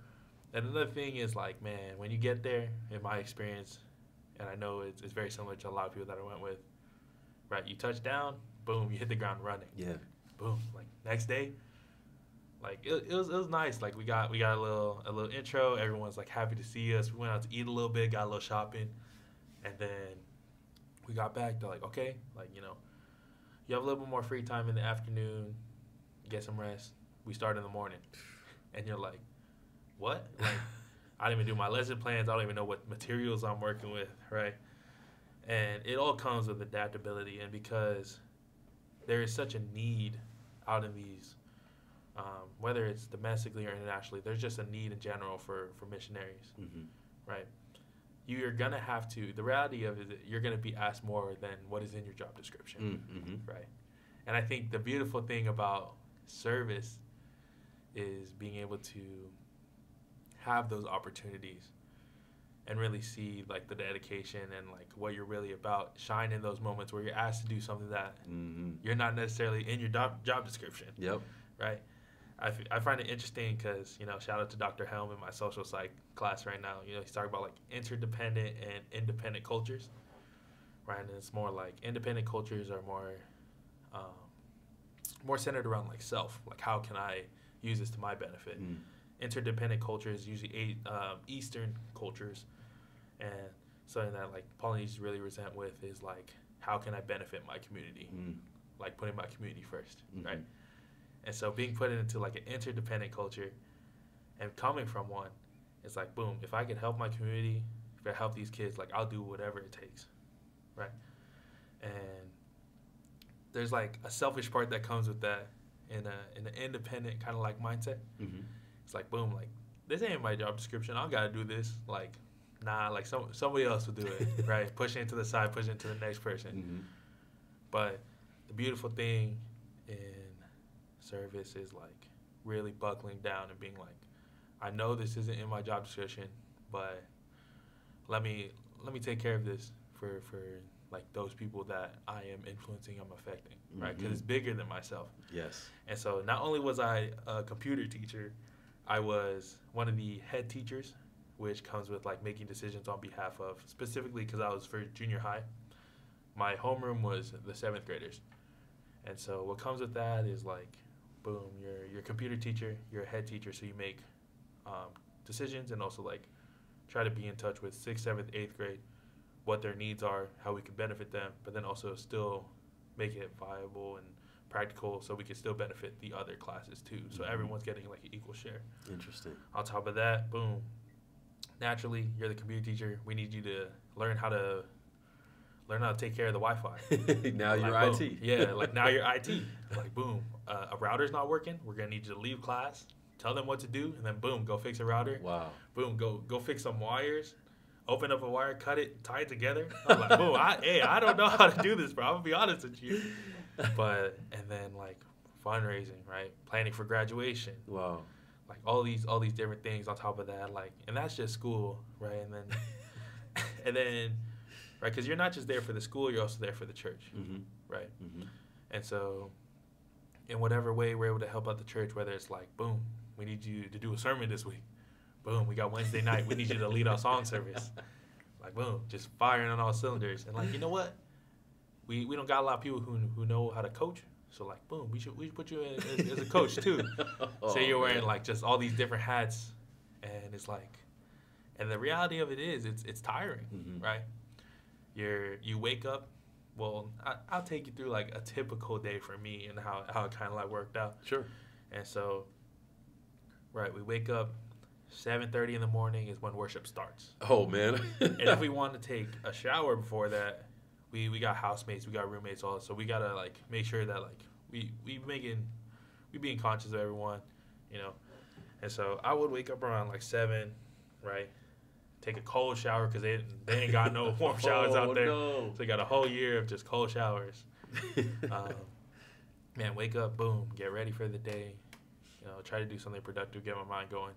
and another thing is like, man, when you get there, in my experience, and I know it's very similar to a lot of people that I went with, right? You touch down, boom, you hit the ground running. Yeah. Boom. Like next day, like it was nice. Like we got a little intro. Everyone's like happy to see us. We went out to eat a little bit, got a little shopping, and then we got back. They're like, okay, like you have a little bit more free time in the afternoon. Get some rest. We start in the morning, and you're like, what? Like I don't even do my lesson plans. I don't even know what materials I'm working with, right? And it all comes with adaptability, and because there is such a need out in these, whether it's domestically or internationally, there's just a need in general for missionaries, right? You're going to have to, the reality of it is you're going to be asked more than what is in your job description, right? And I think the beautiful thing about service is being able to have those opportunities and really see like the dedication and like what you're really about shine in those moments where you're asked to do something that you're not necessarily in your job description. Yep. Right. I find it interesting because, shout out to Dr. Helm in my social psych class right now. He's talking about like interdependent and independent cultures. Right. And it's more like independent cultures are more centered around like self. Like how can I use this to my benefit? Interdependent cultures, usually Eastern cultures, and something that like Polynesians really resent with is like, how can I benefit my community? Like putting my community first, right? And so being put into like an interdependent culture and coming from one, it's like, boom, if I can help my community, if I help these kids, like I'll do whatever it takes, right? And there's like a selfish part that comes with that in an independent kind of like mindset. It's like, boom, like, this ain't my job description. I gotta do this. Like, nah, like somebody else will do it, right? Push it to the side, push it to the next person. But the beautiful thing in service is like really buckling down and being like, I know this isn't in my job description, but let me take care of this for like those people that I am influencing, I'm affecting, right? Because it's bigger than myself. Yes. And so not only was I a computer teacher, I was one of the head teachers, which comes with like making decisions on behalf of, specifically because I was for junior high. My homeroom was the 7th graders. And so what comes with that is like, boom, you're a computer teacher, you're a head teacher, so you make decisions and also like try to be in touch with 6th, 7th, 8th grade, what their needs are, how we can benefit them, but then also still make it viable and practical so we can still benefit the other classes too. So everyone's getting like an equal share. Interesting. On top of that, boom, naturally, you're the computer teacher. We need you to learn how to take care of the Wi-Fi. Now like, you're boom. IT. Yeah, like now you're IT. Like, boom, a router's not working. We're going to need you to leave class, tell them what to do, and then, boom, go fix a router. Wow. Boom, go fix some wires, open up a wire, cut it, tie it together. I'm like, boom, I don't know how to do this, bro. I'm going to be honest with you. But, and then, like, fundraising, right? Planning for graduation. Wow. Like, all these different things on top of that. Like, and that's just school, right? And then, right, because you're not just there for the school, you're also there for the church, right? And so in whatever way we're able to help out the church, whether it's like, boom, we need you to do a sermon this week. Boom, we got Wednesday night. We need you to lead our song service. Like, boom, just firing on all cylinders. And, like, you know what? We don't got a lot of people who know how to coach. So, like, boom, we should put you in as a coach, too. Say you're wearing, like, just all these different hats. And it's like, and the reality of it is it's tiring, right? You wake up. Well, I'll take you through, like, a typical day for me and how it kind of, like, worked out. Sure. And so, right, we wake up, 7:30 in the morning is when worship starts. Oh, man. And if we want to take a shower before that, we got housemates, we got roommates, all. So we got to, like, make sure that, like, we being conscious of everyone, you know. And so I would wake up around, like, 7, right? Take a cold shower because they ain't got no warm showers out there. No. So they got a whole year of just cold showers. Man, wake up, boom, get ready for the day. You know, try to do something productive, get my mind going.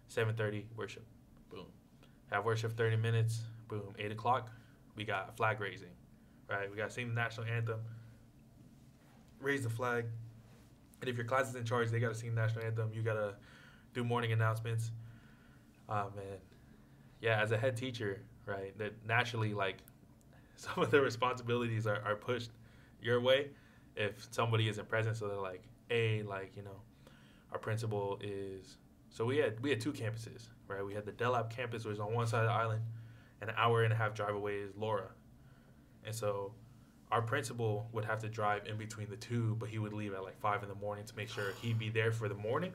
7:30, worship, boom. Have worship 30 minutes, boom. 8 o'clock, we got flag raising, right? We got to sing the national anthem, raise the flag. And if your class is in charge, they got to sing the national anthem. You got to do morning announcements. Man. Yeah, as a head teacher, right, that naturally, like, some of the responsibilities are pushed your way if somebody isn't present. So they're like, hey, like, you know, our principal is, so we had 2 campuses, right? We had the Delap campus, which was on one side of the island, and an hour and a half drive away is Laura. And so our principal would have to drive in between the two, but he would leave at like 5 in the morning to make sure he'd be there for the morning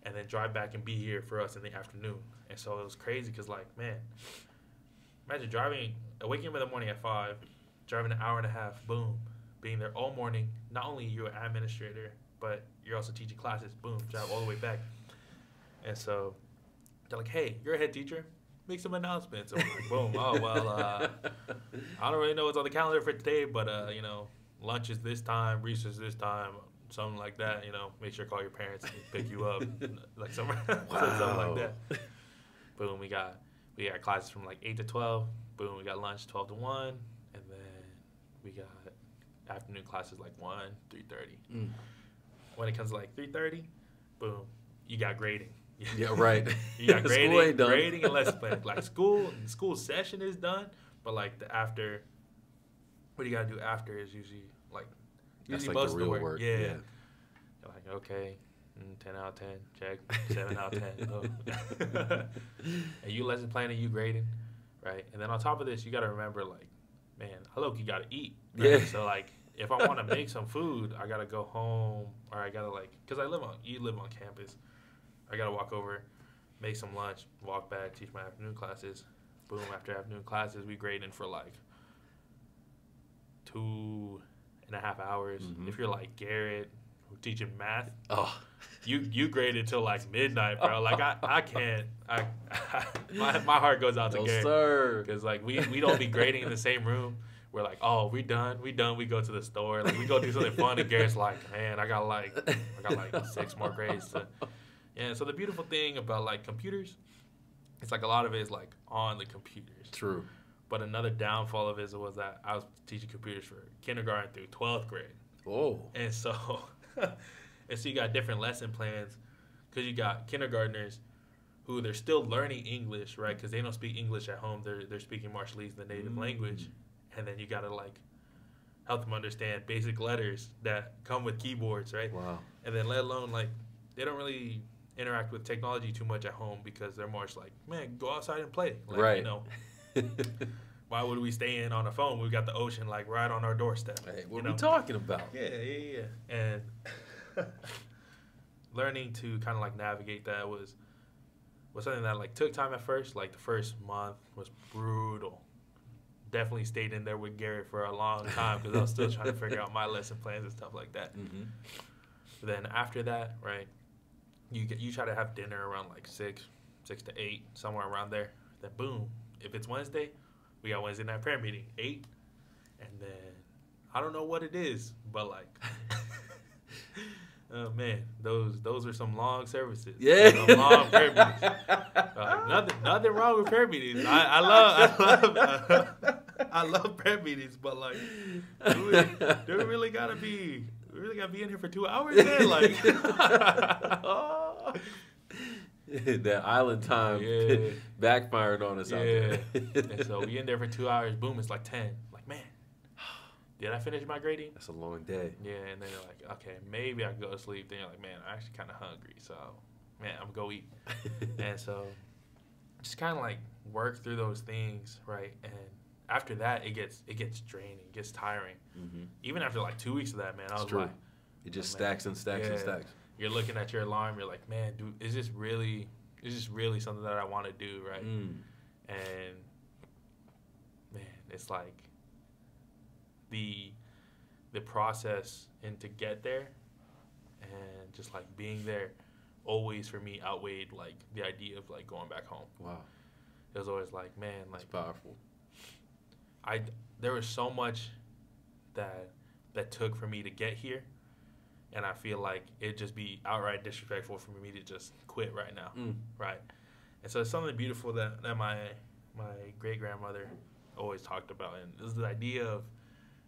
and then drive back and be here for us in the afternoon. And so it was crazy because, like, man, imagine waking up in the morning at 5, driving an hour and a half, boom, being there all morning. Not only you're an administrator, but you're also teaching classes, boom, drive all the way back. And so they're like, hey, you're a head teacher, make some announcements. I'm like, boom, oh, well, I don't really know what's on the calendar for today, but, you know, lunch is this time, recess this time, something like that, you know, make sure to call your parents and pick you up, like something like that. Boom, we got classes from like 8 to 12. Boom, we got lunch 12 to 1, and then we got afternoon classes like 1, 3:30. When it comes to like 3:30, boom, you got grading. Yeah, right. You got grading, School ain't done. grading and lesson plan. Like school session is done, but like the after, what you gotta do after is usually like That's like most the of real the work. Yeah. Yeah. You're like, okay, 10 out of 10, check. 7 out of 10. Oh. And you lesson planning, you grading, right? And then on top of this, you got to remember, like, man, I look, you got to eat. Right? Yeah. So, like, if I want to make some food, I got to go home, or I got to, like, because you live on campus. I got to walk over, make some lunch, walk back, teach my afternoon classes. Boom, after afternoon classes, we grading for, like, 2.5 hours. If you're like Garrett, who teaching math, you graded till like midnight, bro. Like I can't. My heart goes out to Garrett. Sir. Because like we don't be grading in the same room. We're like, oh, we done. We go to the store. Like we go do something fun, and Garrett's like, man, I got like 6 more grades. Yeah. So the beautiful thing about like computers, it's like a lot of it is like on the computers. True. But another downfall of it was that I was teaching computers for kindergarten through 12th grade. Oh. And so, you got different lesson plans because you got kindergartners who they're still learning English, right? Because they don't speak English at home. They're speaking Marshallese, the native language. And then you got to, like, help them understand basic letters that come with keyboards, right? Wow. And then let alone, like, they don't really interact with technology too much at home because they're more just like, man, go outside and play. Like, right. You know. Why would we stay in on a phone? We got the ocean like right on our doorstep. Hey, what are we talking about? Yeah. And learning to kind of like navigate that was something that like took time at first. Like the first month was brutal. Definitely stayed in there with Garrett for a long time because I was still trying to figure out my lesson plans and stuff like that. Then after that, right, you try to have dinner around like 6 to 8, somewhere around there. Then boom. If it's Wednesday, we got Wednesday night prayer meeting, 8. And then, I don't know what it is, but like, oh man, those are some long services. Yeah. Some long prayer meetings. Nothing wrong with prayer meetings. I love prayer meetings, but like, do we really gotta be we really gotta be in here for 2 hours, man. Like, that island time backfired on us out there. And so we in there for 2 hours. Boom, it's like 10. Like, man, did I finish my grading? That's a long day. Yeah, and then you're like, okay, maybe I can go to sleep. Then you're like, man, I'm actually kind of hungry, so man, I'm gonna go eat. And so just kind of like work through those things, right? And after that, it gets draining, it gets tiring. Mm-hmm. Even after like 2 weeks of that, man, I was true. like, it just stacks and stacks and stacks. You're looking at your alarm, you're like, man, dude, is this really something that I want to do, right? And man, it's like the process and to get there and just like being there always for me outweighed like the idea of like going back home. Wow. It was always like, man, like it's powerful. There was so much that took for me to get here, and I feel like it'd just be outright disrespectful for me to just quit right now, right? And so it's something beautiful that my great grandmother always talked about, and it was the idea of,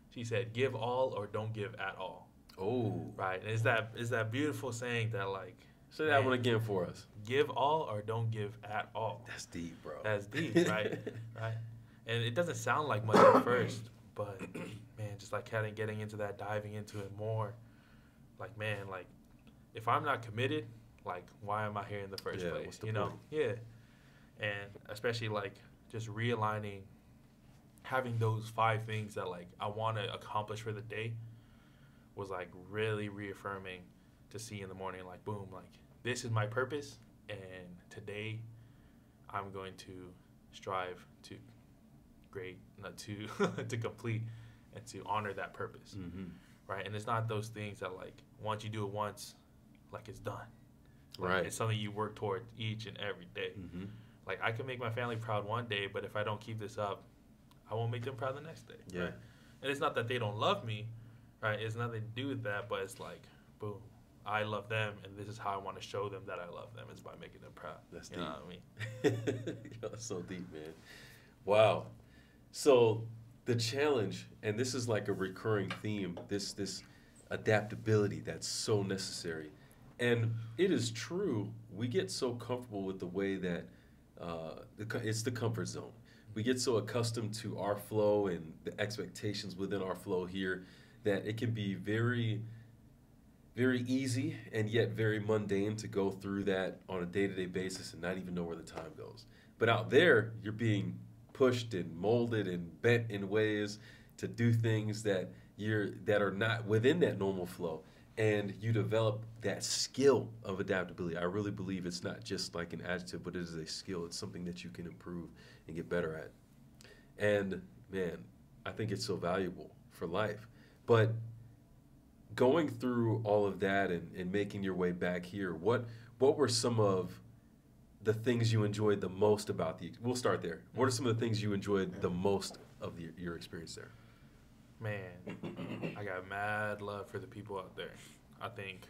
she said, give all or don't give at all. Oh, right. And it's that beautiful saying that like, say that one again for us. Give all or don't give at all. That's deep, bro. That's deep, right? Right. And it doesn't sound like much at first, but man, just like kind of getting into that, diving into it more, like, man, like if I'm not committed, like why am I here in the first place? What's the you know? point? Yeah. And especially like just realigning, having those 5 things that like I want to accomplish for the day was like really reaffirming to see in the morning, like, boom, like this is my purpose, and today I'm going to strive to to complete and to honor that purpose, right? And it's not those things that like once you do it once, like it's done, right? It's something you work toward each and every day. Like I can make my family proud one day, but if I don't keep this up, I won't make them proud the next day. Yeah. Right? And it's not that they don't love me, right? It's nothing to do with that, but it's like, boom, I love them, and this is how I want to show them that I love them, is by making them proud. That's deep. You know what I mean? That's so deep, man. Wow. So the challenge, and this is like a recurring theme, this adaptability that's so necessary. And it is true, we get so comfortable with the way that it's the comfort zone. We get so accustomed to our flow and the expectations within our flow here that it can be very, very easy and yet very mundane to go through that on a day-to-day basis and not even know where the time goes. But out there, you're being pushed and molded and bent in ways to do things that are not within that normal flow. And you develop that skill of adaptability. I really believe it's not just like an adjective, but it is a skill. It's something that you can improve and get better at. And man, I think it's so valuable for life. But going through all of that and making your way back here, what were some of the things you enjoyed the most about we'll start there. What are some of the things you enjoyed the most of your experience there? Man, I got mad love for the people out there. I think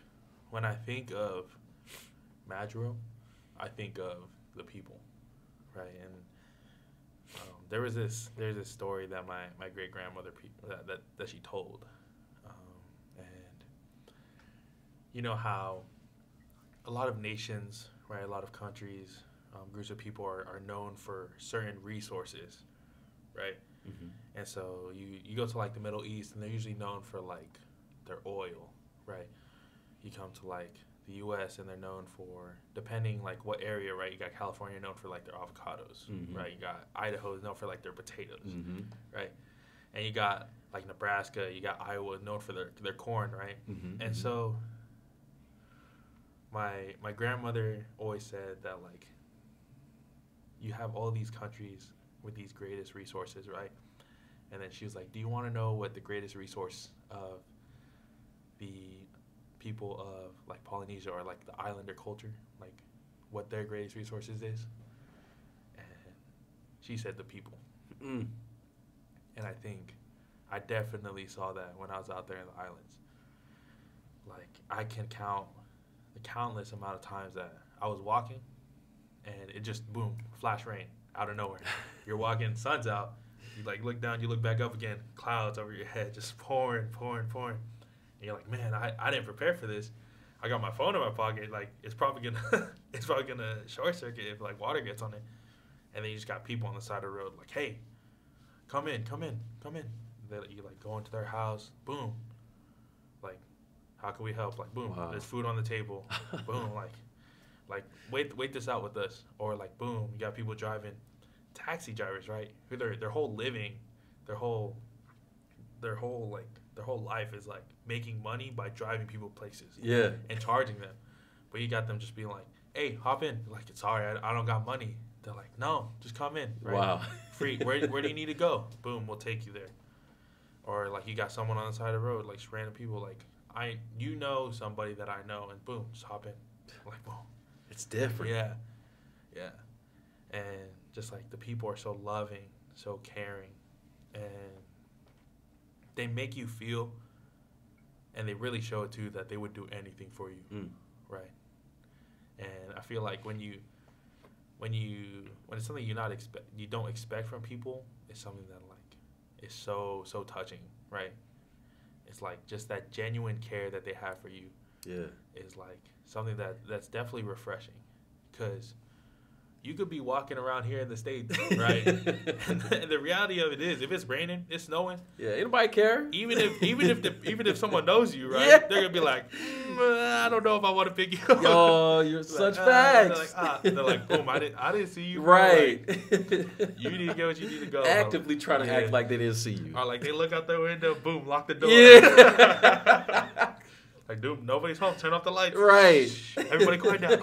when I think of Majuro, I think of the people, right? And there's this story that my great grandmother that she told, and you know how a lot of nations, right, a lot of countries, groups of people are known for certain resources, right? And so you go to like the Middle East, and they're usually known for like their oil, right? You come to like the U.S. and they're known for, depending like what area, right? You got California known for like their avocados, right? You got Idaho known for like their potatoes, right? And you got like Nebraska, you got Iowa known for their corn, right? And so my grandmother always said that like you have all these countries with these greatest resources, right? And then she was like, do you want to know what the greatest resource of the people of like Polynesia or like the islander culture, like what their greatest resources is? And she said the people. And I think I definitely saw that when I was out there in the islands. Like I can count the countless amount of times that I was walking and it just, boom, flash rain out of nowhere. You're walking, sun's out, you like look down, you look back up again, clouds over your head, just pouring. And you're like, man, I didn't prepare for this. I got my phone in my pocket. Like, it's probably gonna it's probably gonna short circuit if like water gets on it. And then you just got people on the side of the road like, hey, come in. You like go into their house, boom. Like, how can we help? Like, boom, there's food on the table. Boom, like wait this out with us. Or like, boom, you got people driving, taxi drivers, right? Who their whole living, their whole life is like making money by driving people places. Yeah. And charging them. But you got them just being like, hey, hop in. Like, it's sorry, I don't got money. They're like, no, just come in. Right? Wow. Free. Where do you need to go? Boom, we'll take you there. Or like you got someone on the side of the road, like just random people, like you know somebody that I know, and boom, just hop in. Like, boom. It's different. Yeah. And just like the people are so loving, so caring, and they make you feel, and they really show it too, that they would do anything for you, right? And I feel like when it's something you don't expect from people, it's something that like is so touching, right? It's like just that genuine care that they have for you. Yeah. Is like something that's definitely refreshing, because you could be walking around here in the States, right? and the reality of it is, if it's raining, it's snowing. Yeah, anybody care? Even if someone knows you, right? Yeah. They're gonna be like, I don't know if I want to pick you up. Yo, you're such facts. They're like, boom, I didn't see you. Right. Like, you need to get what you need to go. Actively trying to act like they didn't see you. Or like they look out their window, boom, lock the door. Yeah. Like, dude, nobody's home. Turn off the lights. Right. Shh. Everybody quiet down.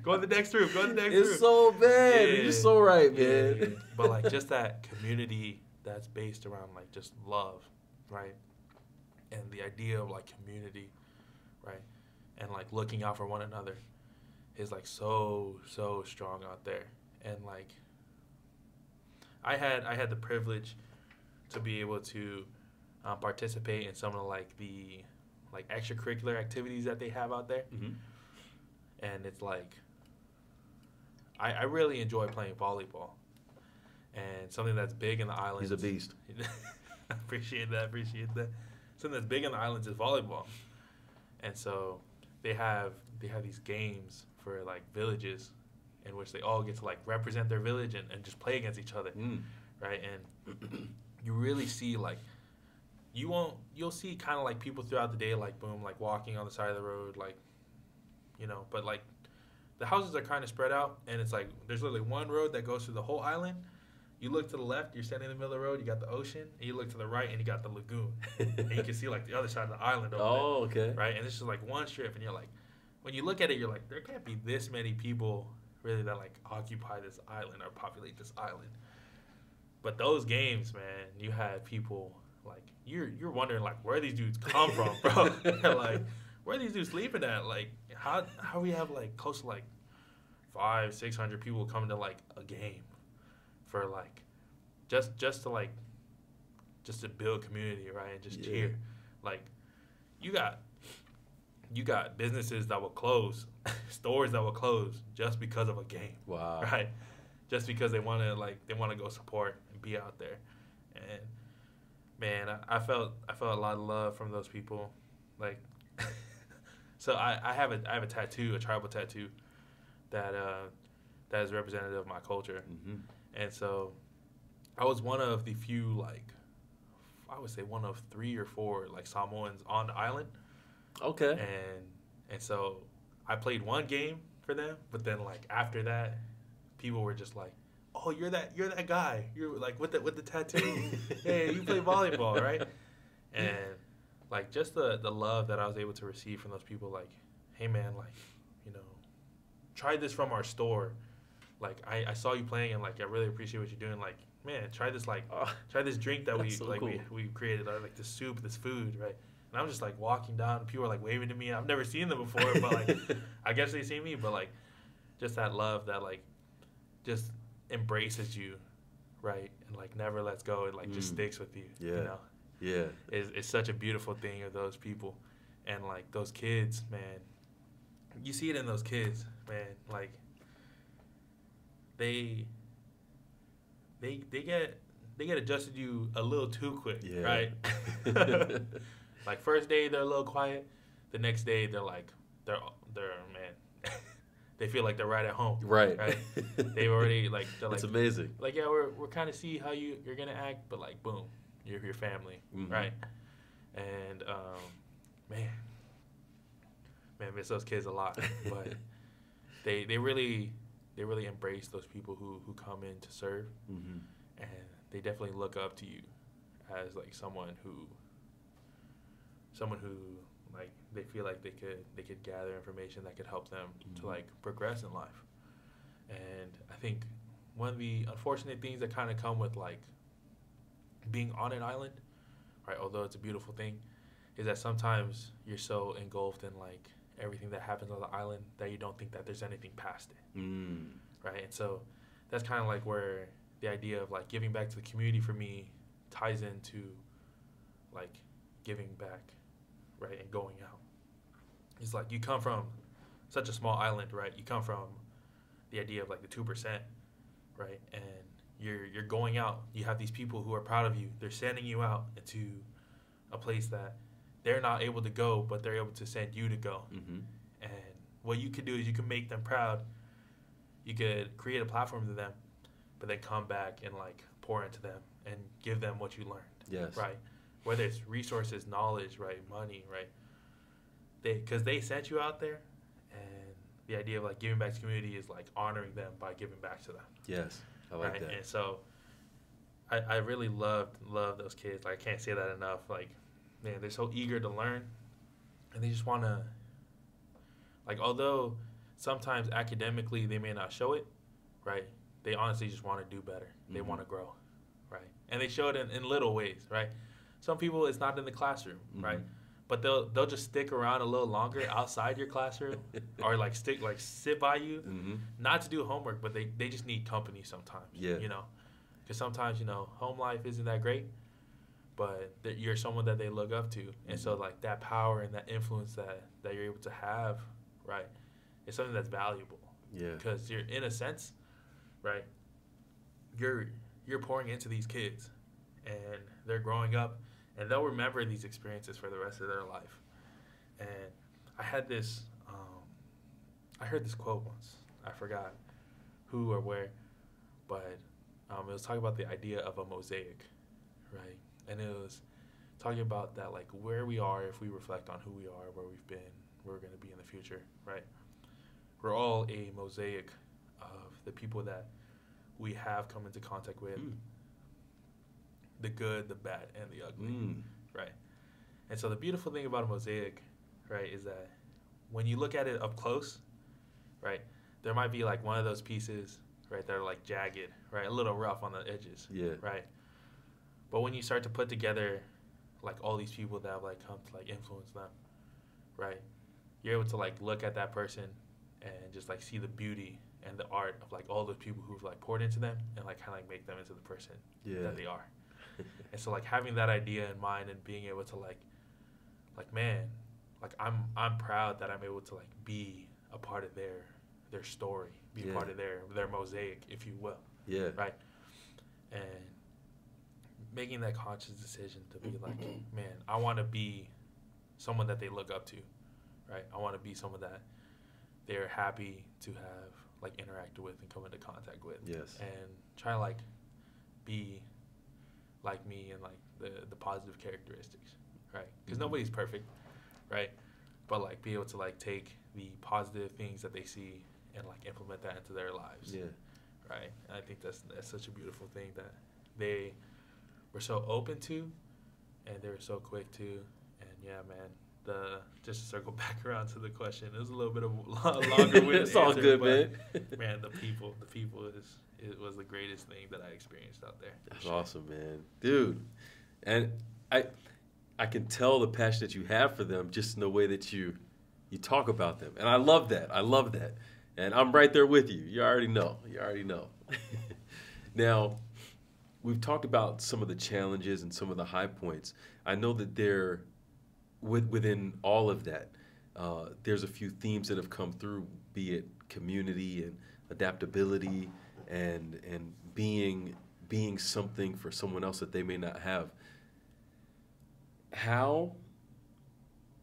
Go in the next room. It's so bad. Yeah. You're so right, man. Yeah. But like just that community that's based around like just love, right? And the idea of like community, right? And like looking out for one another is like so strong out there. And like I had the privilege to be able to participate in some of like the like extracurricular activities that they have out there. Mm-hmm. And it's like, I really enjoy playing volleyball. And something that's big in the islands. He's a beast. Appreciate that. Something that's big in the islands is volleyball. And so they have these games for like villages in which they all get to like represent their village and just play against each other. Right? And you really see like, you'll see kind of like people throughout the day, like boom, like walking on the side of the road, like, you know, but like the houses are kind of spread out, and it's like there's literally one road that goes through the whole island. You look to the left, you're standing in the middle of the road, you got the ocean, and you look to the right, and you got the lagoon, and you can see like the other side of the island over there, okay. right? And it's just like one strip, and you're like, when you look at it, you're like, there can't be this many people really that like occupy this island or populate this island. But those games, man, you had people. Like you're wondering like where these dudes come from, bro. Like where are these dudes sleeping at? Like how we have like close to like 500-600 people coming to like a game for like just to build community, right? And just cheer. Like you got businesses that will close, stores that will close just because of a game. Wow. Right? Just because they want to go support and be out there. And man, I felt a lot of love from those people. Like, so I have a tattoo, a tribal tattoo, that is representative of my culture. Mm-hmm. And so I was one of the few, like, I would say one of 3 or 4 like Samoans on the island. Okay. And so I played one game for them, but then like after that, people were just like, oh, you're that guy. You're like with the tattoo. Hey, you play volleyball, right? And like just the love that I was able to receive from those people, like, hey man, like, you know, try this from our store. Like I saw you playing and like I really appreciate what you're doing. Like, man, try this try this drink that we created, or like this soup, this food, right? And I'm just like walking down, and people are like waving to me. I've never seen them before, but like I guess they see me, but like just that love that like just embraces you, right? And like never lets go. It like just sticks with you. Yeah. You know? Yeah. It's such a beautiful thing of those people. And like those kids, man, you see it in those kids, man. Like they get adjusted to you a little too quick, right? Like first day they're a little quiet, the next day they're man, they feel like they're right at home. Right. Right. They've already It's amazing. Like yeah, we're kind of see how you're gonna act, but like boom, you're your family, right? And man, miss those kids a lot, but they really embrace those people who come in to serve, and they definitely look up to you as like someone who like they feel like they could gather information that could help them to like progress in life. And I think one of the unfortunate things that kind of come with like being on an island, right, although it's a beautiful thing, is that sometimes you're so engulfed in like everything that happens on the island that you don't think that there's anything past it, right? And so that's kind of like where the idea of like giving back to the community for me ties into like giving back, right, and going out. It's like you come from such a small island, right? You come from the idea of like the 2%, right? And you're going out. You have these people who are proud of you. They're sending you out into a place that they're not able to go, but they're able to send you to go. And what you could do is you can make them proud. You could create a platform to them, but then come back and like pour into them and give them what you learned. Yes. Right. Whether it's resources, knowledge, right, money, right. Because they sent you out there, and the idea of like giving back to community is like honoring them by giving back to them. Yes, I like that. And so, I really love those kids. Like I can't say that enough. Like, man, they're so eager to learn, and they just want to. Like, although sometimes academically they may not show it, right? They honestly just want to do better. They want to grow, right? And they show it in little ways, right? Some people it's not in the classroom, right? But they'll just stick around a little longer outside your classroom, or like sit by you, not to do homework, but they just need company sometimes. Yeah. You know, because sometimes home life isn't that great, but you're someone that they look up to, and so like that power and that influence that you're able to have, right, is something that's valuable. Yeah. Because you're in a sense, right, you're pouring into these kids, and they're growing up. And they'll remember these experiences for the rest of their life. And I had this, I heard this quote once. I forgot who or where, but it was talking about the idea of a mosaic, right? And it was talking about that, like where we are if we reflect on who we are, where we've been, where we're going to be in the future, right? We're all a mosaic of the people that we have come into contact with. The good, the bad, and the ugly, right? And so the beautiful thing about a mosaic, right, is that when you look at it up close, right, there might be like one of those pieces, right, that are like jagged, right, a little rough on the edges, right? But when you start to put together like all these people that have like come to like influence them, right, you're able to like look at that person and just like see the beauty and the art of like all those people who've like poured into them and like kind of like make them into the person that they are. And so like having that idea in mind and being able to like man, like I'm proud that I'm able to like be a part of their story, be a part of their mosaic, if you will. Yeah. Right. And making that conscious decision to be like, man, I want to be someone that they look up to, right? I want to be someone that they're happy to have like interacted with and come into contact with. Yes. And try to like be like me and like the positive characteristics, right? Because nobody's perfect, right? But like be able to like take the positive things that they see and like implement that into their lives. Yeah. Right. And I think that's such a beautiful thing that they were so open to, and they were so quick to. And yeah, man, just to circle back around to the question, it was a little bit of a longer winded It's all answer, good, but, man. The people it was the greatest thing that I experienced out there. That's awesome, man. Dude. And I can tell the passion that you have for them just in the way that you talk about them. And I love that. And I'm right there with you. You already know. Now, we've talked about some of the challenges and some of the high points. I know that within all of that, there's a few themes that have come through, be it community and adaptability and being something for someone else that they may not have. How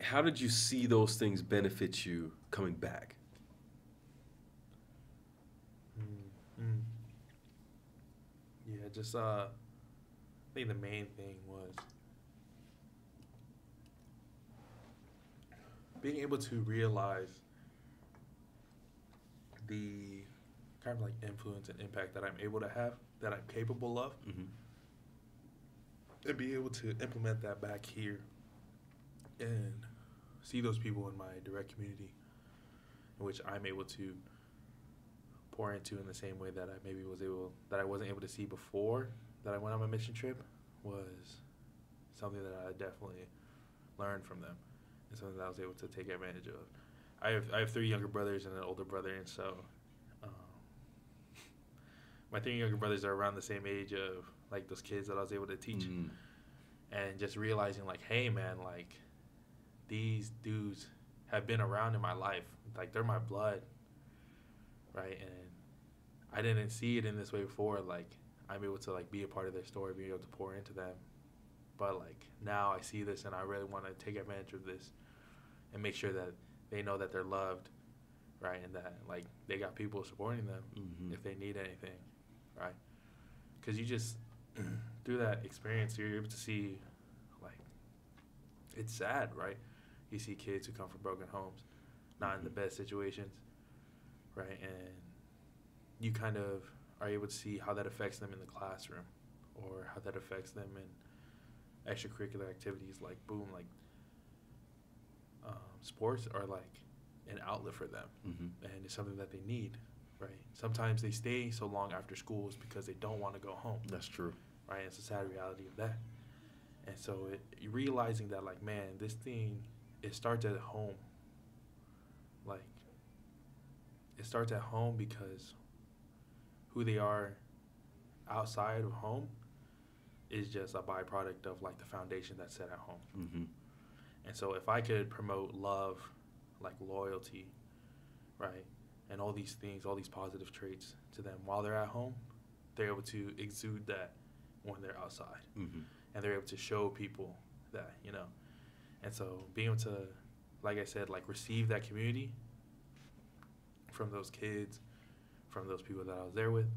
how did you see those things benefit you coming back? Mm-hmm. Yeah, just I think the main thing was being able to realize the kind of like influence and impact that I'm able to have, that I'm capable of, Mm-hmm. and be able to implement that back here and see those people in my direct community in which I'm able to pour into in the same way that I wasn't able to see before that I went on my mission trip, was something that I definitely learned from them and something that I was able to take advantage of. I have 3 younger brothers and an older brother, and so um, my 3 younger brothers are around the same age of like those kids that I was able to teach, and just realizing like, hey man, like these dudes have been around in my life, like they're my blood, right? And I didn't see it in this way before. Like I'm able to like be a part of their story, be able to pour into them, but like now I see this and I really want to take advantage of this and make sure that they know that they're loved, right? And that like they got people supporting them if they need anything, right? Because you just through that experience you're able to see like it's sad, right? You see kids who come from broken homes, not in the best situations, right? And you kind of are able to see how that affects them in the classroom, or how that affects them in extracurricular activities like sports are like an outlet for them, and it's something that they need, right? Sometimes they stay so long after schools because they don't want to go home. That's true. Right? It's a sad reality of that. And so realizing that, like, man, this thing, it starts at home. Like, it starts at home because who they are outside of home is just a byproduct of, like, the foundation that's set at home. And so if I could promote love, like loyalty, right, and all these things, all these positive traits to them while they're at home, they're able to exude that when they're outside. And they're able to show people that, you know. And so being able to, like I said, like receive that community from those kids, from those people that I was there with,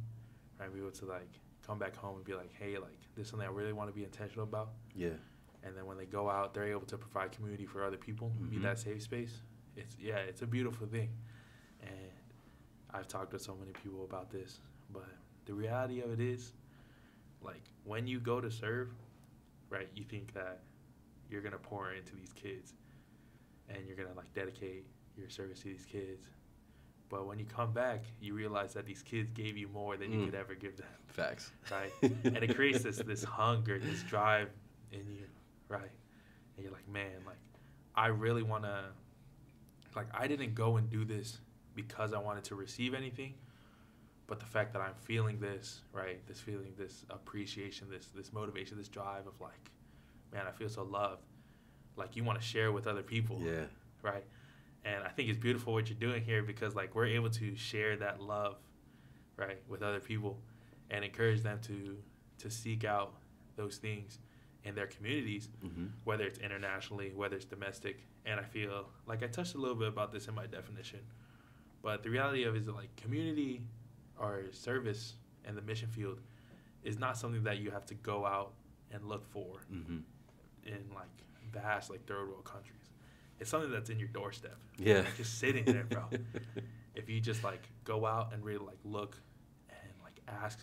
right, be able to like come back home and be like, hey, like this is something I really want to be intentional about. Yeah. And then when they go out, they're able to provide community for other people, be that safe space. It's a beautiful thing. And I've talked with so many people about this, but the reality of it is, like, when you go to serve, right, you think that you're going to pour into these kids and you're going to, like, dedicate your service to these kids. But when you come back, you realize that these kids gave you more than you could ever give them. Facts. Right? And it creates this hunger, this drive in you, right? And you're like, man, like, I really want to, like, I didn't go and do this because I wanted to receive anything. But the fact that I'm feeling this, right, this feeling, this appreciation, this motivation, this drive of like, man, I feel so loved. Like you want to share with other people. Yeah. Right? And I think it's beautiful what you're doing here because like we're able to share that love, right, with other people and encourage them to seek out those things in their communities, whether it's internationally, whether it's domestic. And I feel like I touched a little bit about this in my definition. But the reality of it is that like community or service in the mission field is not something that you have to go out and look for in like vast like third world countries. It's something that's in your doorstep. Yeah. Like, just sitting there, bro. If you just like go out and really like look and like ask,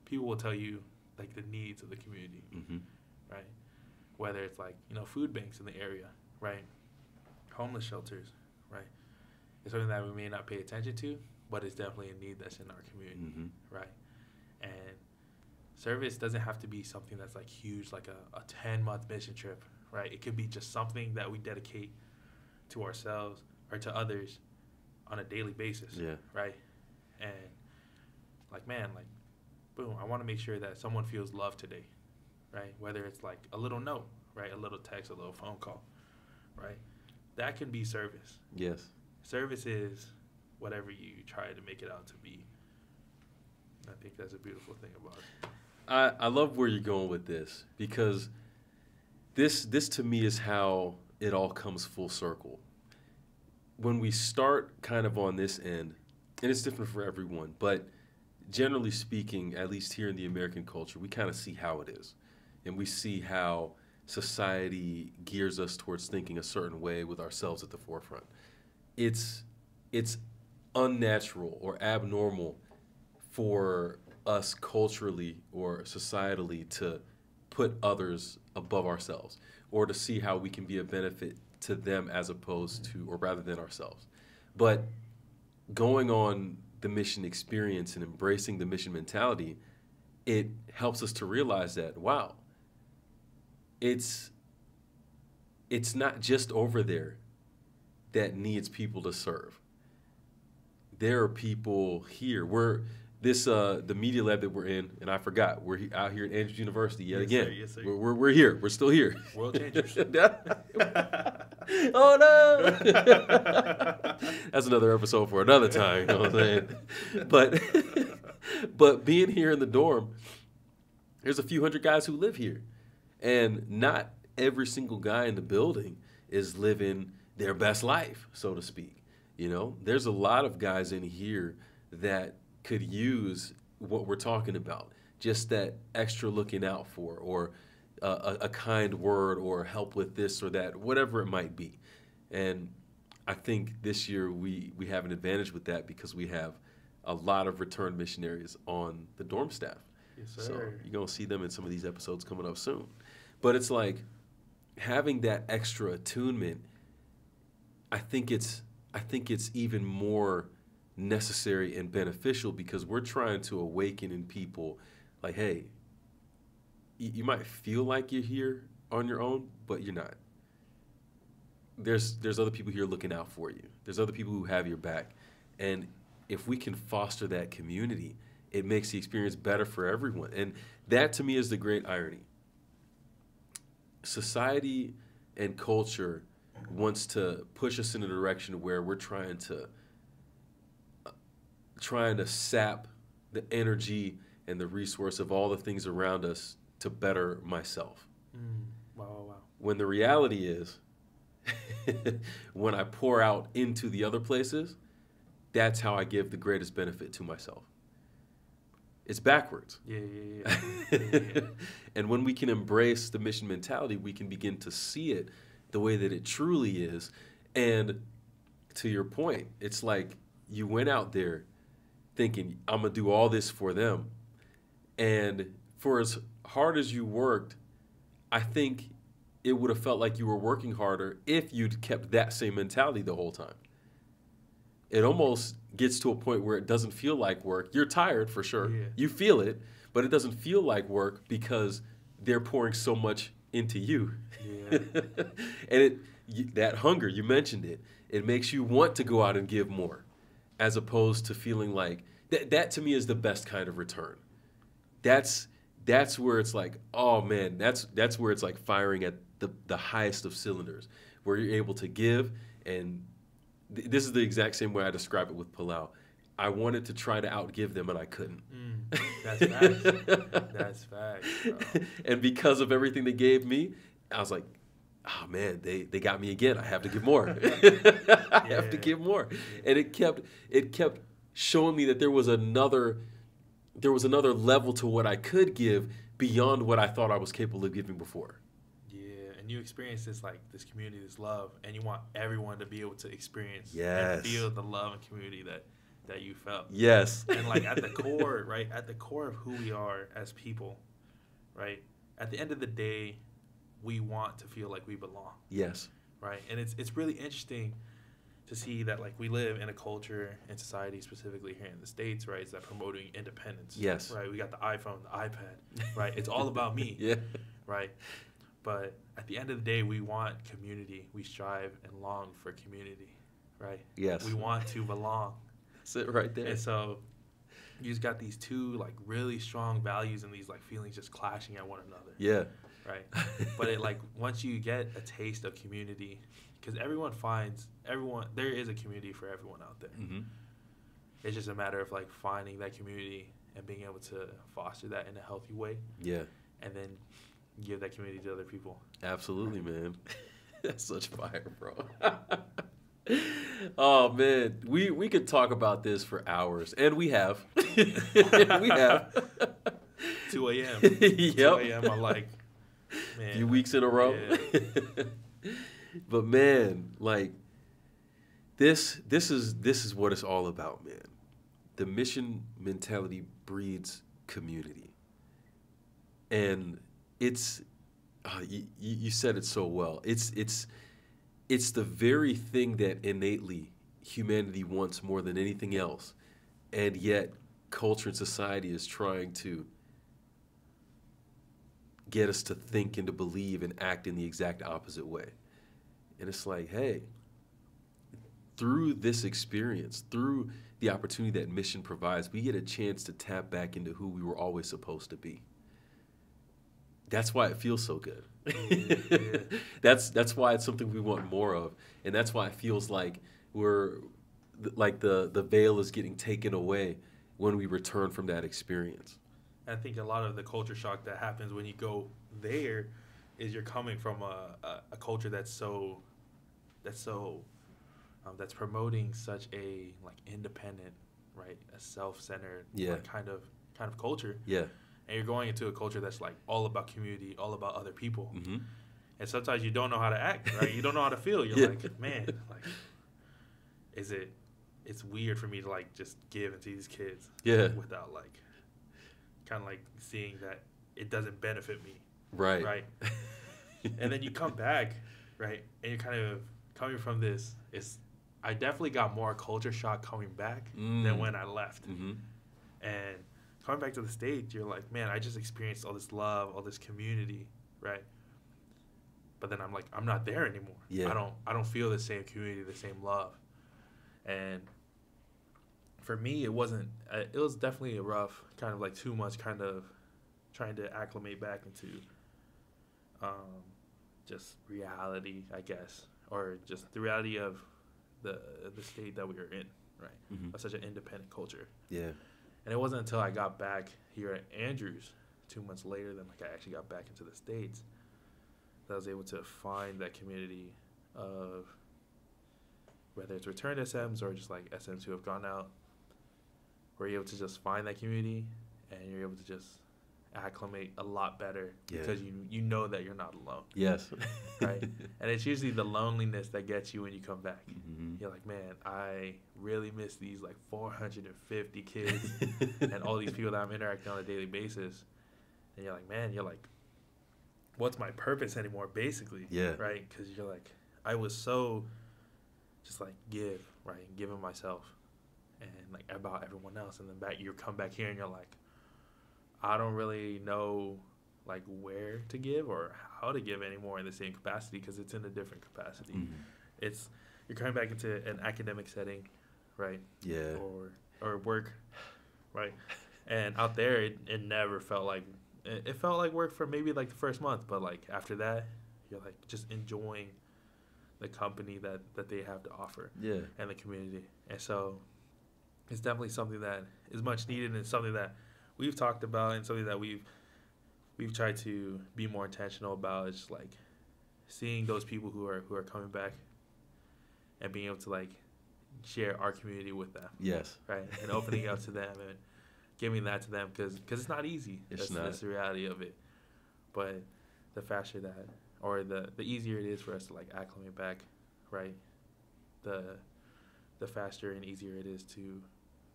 people will tell you like the needs of the community, right? Whether it's like, you know, food banks in the area, right? Homeless shelters, right? It's something that we may not pay attention to, but it's definitely a need that's in our community, right? And service doesn't have to be something that's like huge, like a 10-month mission trip, right? It could be just something that we dedicate to ourselves or to others on a daily basis, right? And like, man, like, boom, I want to make sure that someone feels loved today, right? Whether it's like a little note, right? A little text, a little phone call, right? That can be service. Yes. Service is whatever you try to make it out to be. I think that's a beautiful thing about it. I love where you're going with this because this to me is how it all comes full circle. When we start kind of on this end, and it's different for everyone, but generally speaking, at least here in the American culture, we kind of see how it is. And we see how society gears us towards thinking a certain way with ourselves at the forefront. It's unnatural or abnormal for us culturally or societally to put others above ourselves or to see how we can be a benefit to them as opposed to, or rather than ourselves. But going on the mission experience and embracing the mission mentality, it helps us to realize that, wow, it's not just over there that needs people to serve. There are people here. The media lab that we're in, and I forgot, we're out here at Andrews University yet again. Sir, yes, sir. We're here. We're still here. World changers. Oh no! That's another episode for another time. You know what I'm saying? But being here in the dorm, there's a few hundred guys who live here, and not every single guy in the building is living their best life, so to speak. You know, there's a lot of guys in here that could use what we're talking about, just that extra looking out for, or a kind word, or help with this or that, whatever it might be. And I think this year we have an advantage with that because we have a lot of returned missionaries on the dorm staff. Yes, sir. So you're going to see them in some of these episodes coming up soon. But it's like having that extra attunement, I think it's even more necessary and beneficial because we're trying to awaken in people like, hey, you might feel like you're here on your own, but you're not. There's other people here looking out for you. There's other people who have your back. And if we can foster that community, it makes the experience better for everyone. And that to me is the great irony. Society and culture wants to push us in a direction where we're trying to sap the energy and the resource of all the things around us to better myself. Wow. When the reality is, when I pour out into the other places, that's how I give the greatest benefit to myself. It's backwards. Yeah. And when we can embrace the mission mentality, we can begin to see it the way that it truly is. And to your point, it's like you went out there thinking, I'm going to do all this for them. And for as hard as you worked, I think it would have felt like you were working harder if you'd kept that same mentality the whole time. It almost gets to a point where it doesn't feel like work. You're tired for sure. Yeah. You feel it, but it doesn't feel like work because they're pouring so much into you. Yeah. And that hunger, you mentioned it, it makes you want to go out and give more, as opposed to feeling like that to me is the best kind of return. That's where it's like, oh man, that's where it's like firing at the highest of cylinders, where you're able to give. And this is the exact same way I describe it with Palau. I wanted to try to outgive them, and I couldn't. That's facts. That's facts, bro. And because of everything they gave me, I was like, oh man, they got me again. I have to give more. I have to give more. And it kept showing me that there was another level to what I could give beyond what I thought I was capable of giving before. Yeah, and you experience this community, this love, and you want everyone to be able to experience Yes. and feel the love and community that you felt. Yes. And like at the core, right? At the core of who we are as people, right? At the end of the day, we want to feel like we belong. Yes. Right? And it's really interesting to see that like we live in a culture and society, specifically here in the States, right, is that promoting independence. Yes. Right? We got the iPhone, the iPad, right? It's all about me. Yeah. Right? But at the end of the day, we want community. We strive and long for community, right? Yes. We want to belong. That's it right there. And so you just got these two like really strong values and these like feelings just clashing at one another. Yeah. Right. But it like once you get a taste of community, because there is a community for everyone out there. Mm-hmm. It's just a matter of like finding that community and being able to foster that in a healthy way. Yeah. And then give that community to other people. Absolutely, man. That's such fire, bro. Oh man, we could talk about this for hours, and we have. We have. 2 a.m. Yep. 2 a.m. I'm like, man. A few weeks in a row. Yeah. But man, like this is what it's all about, man. The mission mentality breeds community, and it's you said it so well. It's the very thing that innately humanity wants more than anything else, and yet culture and society is trying to get us to think and to believe and act in the exact opposite way. And it's like, hey, through this experience, through the opportunity that mission provides, we get a chance to tap back into who we were always supposed to be. That's why it feels so good. Yeah. That's why it's something we want more of, and that's why it feels like the veil is getting taken away when we return from that experience. I think a lot of the culture shock that happens when you go there is you're coming from a culture that's promoting such a like independent, right, a self-centered like, kind of culture. Yeah. And you're going into a culture that's like all about community, all about other people. Mm-hmm. And sometimes you don't know how to act, right? You don't know how to feel. You're like, man, like, it's weird for me to like just give into these kids without like kind of like seeing that it doesn't benefit me. Right. And then you come back, right? And you're kind of coming from this. I definitely got more culture shock coming back than when I left. Mm-hmm. And coming back to the States, you're like, man, I just experienced all this love, all this community, right? But then I'm like, I'm not there anymore. Yeah. I don't feel the same community, the same love. And for me, it was definitely a rough, kind of like too much kind of trying to acclimate back into just reality, I guess, or just the reality of the state that we were in, right? Mm-hmm. Of such an independent culture. Yeah. And it wasn't until I got back here at Andrews 2 months later that like I actually got back into the States that I was able to find that community of whether it's returned SMs or just like SMs who have gone out, where you're able to just find that community and you're able to just acclimate a lot better because you know that you're not alone. Yes. Right? And it's usually the loneliness that gets you when you come back. Mm-hmm. You're like, man, I really miss these like 450 kids and all these people that I'm interacting on a daily basis. And you're like, man, what's my purpose anymore, basically? Yeah. Right? Because you're like, I was so just like giving myself and like about everyone else. And then you come back here and you're like, I don't really know like where to give or how to give anymore in the same capacity because it's in a different capacity. Mm-hmm. You're coming back into an academic setting, right? Yeah. Or work, right? And out there, it never felt like it felt like work for maybe like the first month, but like after that, you're like just enjoying the company that they have to offer, and the community. And so it's definitely something that is much needed and something that we've talked about and something that we've tried to be more intentional about. It's just like seeing those people who are coming back and being able to like share our community with them. Yes. Right. And opening up to them and giving that to them because it's not easy. That's the reality of it. But the faster that, or the easier it is for us to like acclimate back, right? The faster and easier it is to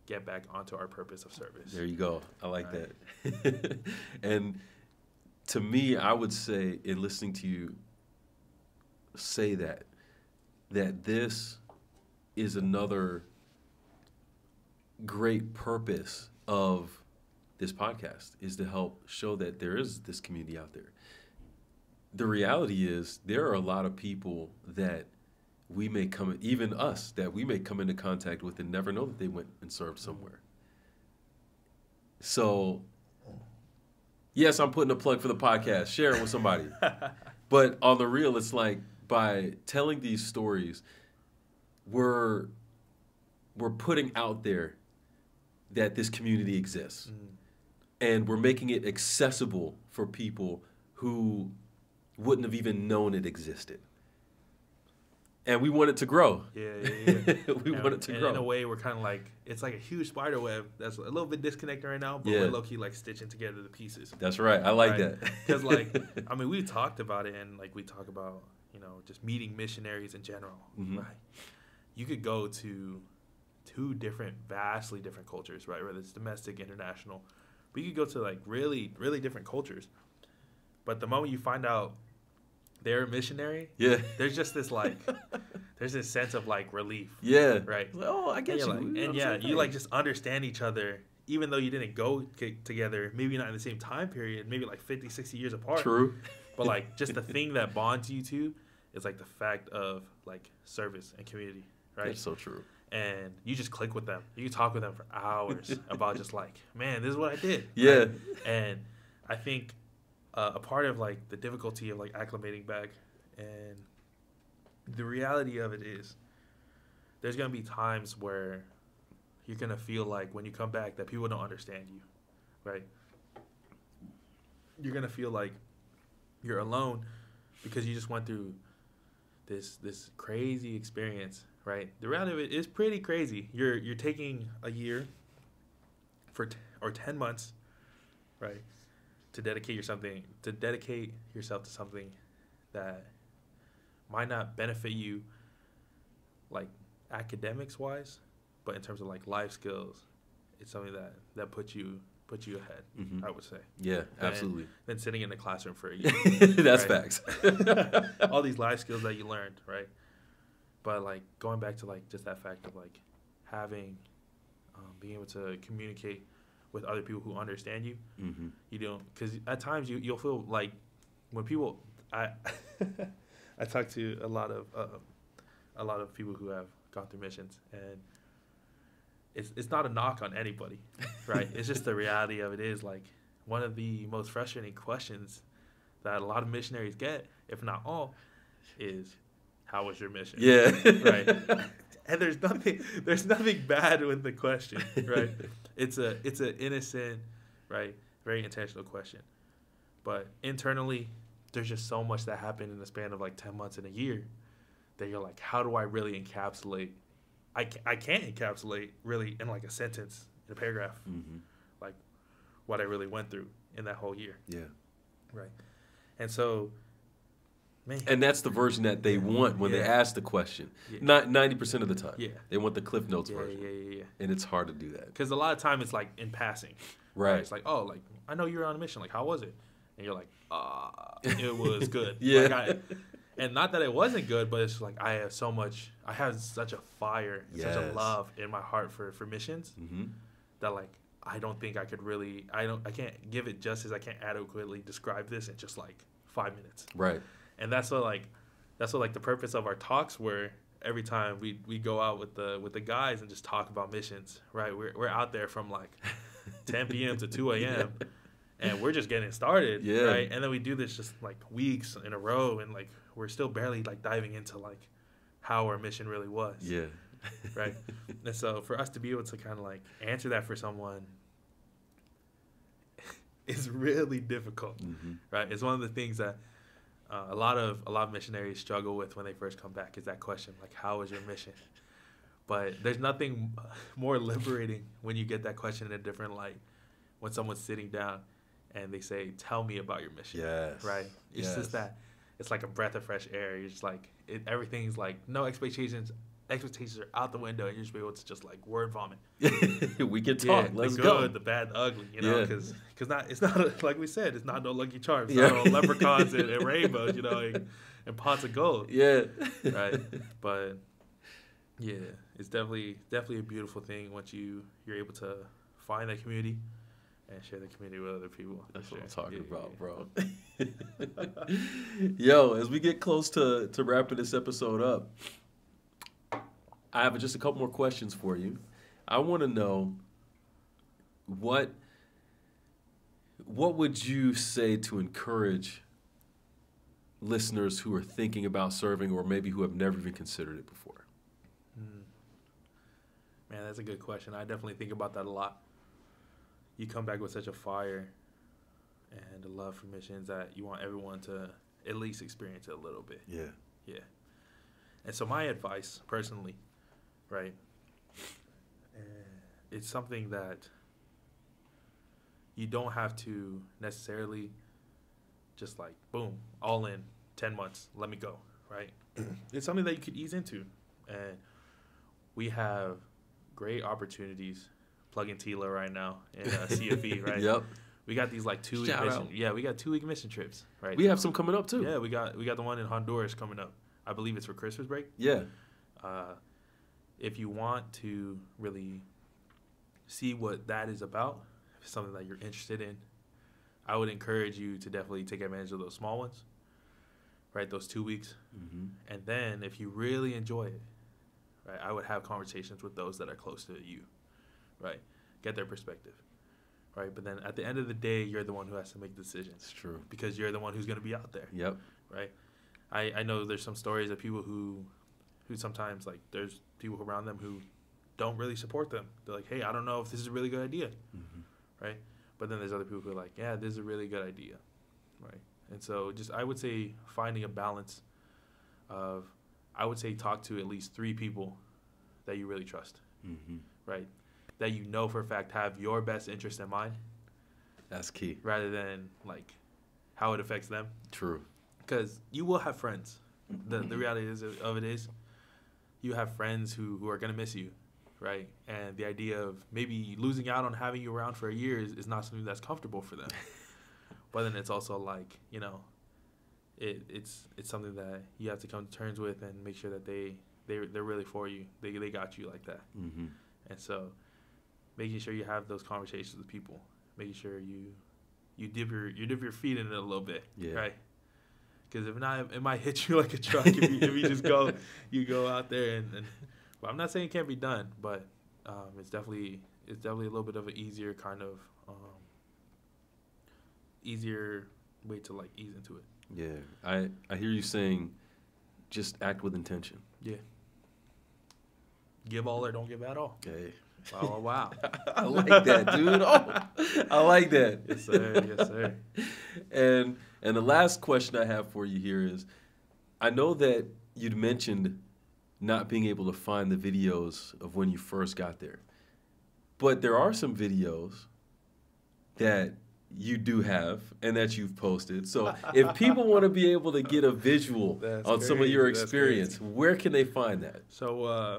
get back onto our purpose of service. There you go. I like that. And to me, I would say in listening to you say that this is another great purpose of this podcast is to help show that there is this community out there. The reality is there are a lot of people that we may come, even us, that we may come into contact with and never know that they went and served somewhere. So, yes, I'm putting a plug for the podcast. Share it with somebody. But on the real, it's like by telling these stories, we're putting out there that this community exists. And we're making it accessible for people who wouldn't have even known it existed. And we want it to grow. Yeah. We want it to grow. In a way, we're kind of like, it's like a huge spider web that's a little bit disconnected right now, but Yeah. we're low-key like stitching together the pieces. That's right. I like that. Because like, I mean, we talked about it, and like we talk about, you know, just meeting missionaries in general, right? You could go to 2 vastly different cultures, right? Whether it's domestic, international, but you could go to like really, really different cultures. But the moment you find out they're a missionary, there's just this like, there's this sense of like relief, right? Like, oh, I get you. Like, you like just understand each other, even though you didn't go together, maybe not in the same time period, maybe like 50, 60 years apart. True. But like just the thing that bonds you two is like the fact of like service and community, right? That's so true. And you just click with them. You can talk with them for hours about just like, man, this is what I did. Yeah. Right? And I think a part of like the difficulty of like acclimating back, and the reality of it is there's going to be times where you're going to feel like when you come back that people don't understand you, right? You're going to feel like you're alone because you just went through this crazy experience, right? The reality of it is pretty crazy. You're taking a year or 10 months, right, to dedicate yourself to something that might not benefit you like academics wise, but in terms of like life skills, it's something that puts you ahead, I would say. Yeah, absolutely. Than sitting in the classroom for a year. That's facts. All these life skills that you learned, right? But like going back to like just that fact of like having, being able to communicate with other people who understand you. You don't, because at times you'll feel like when people, I talk to a lot of people who have gone through missions, and it's not a knock on anybody, right? It's just the reality of it is like one of the most frustrating questions that a lot of missionaries get, if not all, is how was your mission? Yeah. Right. And there's nothing bad with the question, right? It's an innocent, right, very intentional question. But internally, there's just so much that happened in the span of like 10 months and a year that you're like, how do I really encapsulate? I can't encapsulate really in like a sentence, in a paragraph, like what I really went through in that whole year. Yeah. Right. And so, man. And that's the version that they want when they ask the question. Not 90% of the time. Yeah. They want the Cliff Notes version. Yeah. And it's hard to do that. Because a lot of time it's like in passing. Right. It's like, oh, like, I know you were on a mission. Like, how was it? And you're like, it was good. Yeah. Like, and not that it wasn't good, but it's like I have such a fire, such a love in my heart for missions that like I don't think I could really, I can't give it justice. I can't adequately describe this in just like 5 minutes. Right. And that's what the purpose of our talks were. Every time we go out with the guys and just talk about missions, right? We're out there from like 10 p.m. to 2 a.m. and we're just getting started, right? And then we do this just like weeks in a row, and like we're still barely like diving into like how our mission really was. Yeah. Right. And so for us to be able to kind of like answer that for someone is really difficult, right? It's one of the things that a lot of missionaries struggle with when they first come back, is that question, like, how was your mission? But there's nothing more liberating when you get that question in a different light, when someone's sitting down and they say, tell me about your mission. Yes. Right? It's just that, it's like a breath of fresh air. You're just like, everything's like, no expectations are out the window, and you're just able to just like word vomit. We can talk. Let's the go. good, the bad, the ugly, you know, because it's not like we said, it's not no Lucky Charms, it's not no leprechauns and rainbows, you know, and pots of gold. Yeah. Right. But yeah, it's definitely a beautiful thing once you're able to find that community and share the community with other people. That's what I'm talking about, bro. Yo, as we get close to wrapping this episode up, I have just a couple more questions for you. I want to know what would you say to encourage listeners who are thinking about serving, or maybe who have never even considered it before? Man, that's a good question. I definitely think about that a lot. You come back with such a fire and a love for missions that you want everyone to at least experience it a little bit. Yeah. Yeah. And so my advice, personally, right, it's something that you don't have to necessarily just like, boom, all in, 10 months, let me go, right? It's something that you could ease into. And we have great opportunities. Plug in Tila right now in CFE, right? Yep. We got these like 2 week mission. Yeah, we got 2 week mission trips, right? We have some coming up too. Yeah, we got the one in Honduras coming up. I believe it's for Christmas break. Yeah. If you want to really see what that is about, if it's something that you're interested in, I would encourage you to definitely take advantage of those small ones, right? Those 2 weeks. Mm-hmm. And then if you really enjoy it, right, I would have conversations with those that are close to you, right? Get their perspective, right? But then at the end of the day, you're the one who has to make the decisions. It's true. Because you're the one who's going to be out there. Yep. Right? I know there's some stories of people who sometimes, like, there's people around them who don't really support them. They're like, hey, I don't know if this is a really good idea, right? But then there's other people who are like, yeah, this is a really good idea, right? And so just I would say finding a balance of, I would say talk to at least 3 people that you really trust, right? That you know for a fact have your best interest in mind. That's key. Rather than, like, how it affects them. True. Because you will have friends. The reality of it is you have friends who are going to miss you, right? And the idea of maybe losing out on having you around for a year is not something that's comfortable for them. But then it's also like, you know, it's something that you have to come to terms with and make sure that they're really for you. They got you like that. Mm-hmm. And so making sure you have those conversations with people, making sure you dip your feet in it a little bit, right? Because if not, it might hit you like a truck if you just go out there and but I'm not saying it can't be done, but it's definitely a little bit of an easier kind of easier way to like ease into it. Yeah, I hear you saying, just act with intention. Yeah. Give all or don't give at all. Hey. Oh, wow. I like that, dude. Oh, I like that. Yes, sir. Yes, sir. And the last question I have for you here is, I know that you'd mentioned not being able to find the videos of when you first got there, but there are some videos that you do have and that you've posted. So if people want to be able to get a visual on some of your experience, where can they find that? So,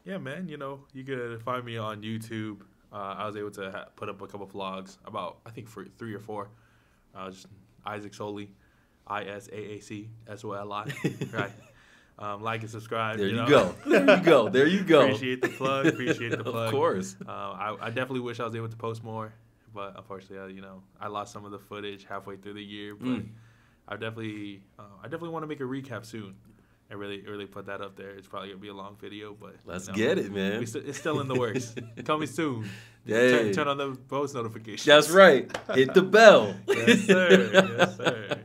yeah, man, you know, you could find me on YouTube. I was able to put up a couple vlogs about, I think, for 3 or 4. Just Isaac Soli, ISAAC SOLI, right? Like and subscribe. There you go. There you go. There you go. Appreciate the plug. Of course. I definitely wish I was able to post more, but unfortunately, you know, I lost some of the footage halfway through the year. But I definitely want to make a recap soon. And really put that up there. It's probably going to be a long video, but... Let's get it, man. It's still in the works. Coming soon. Hey. Turn on the post notifications. That's right. Hit the bell. Yes, sir. Yes, sir.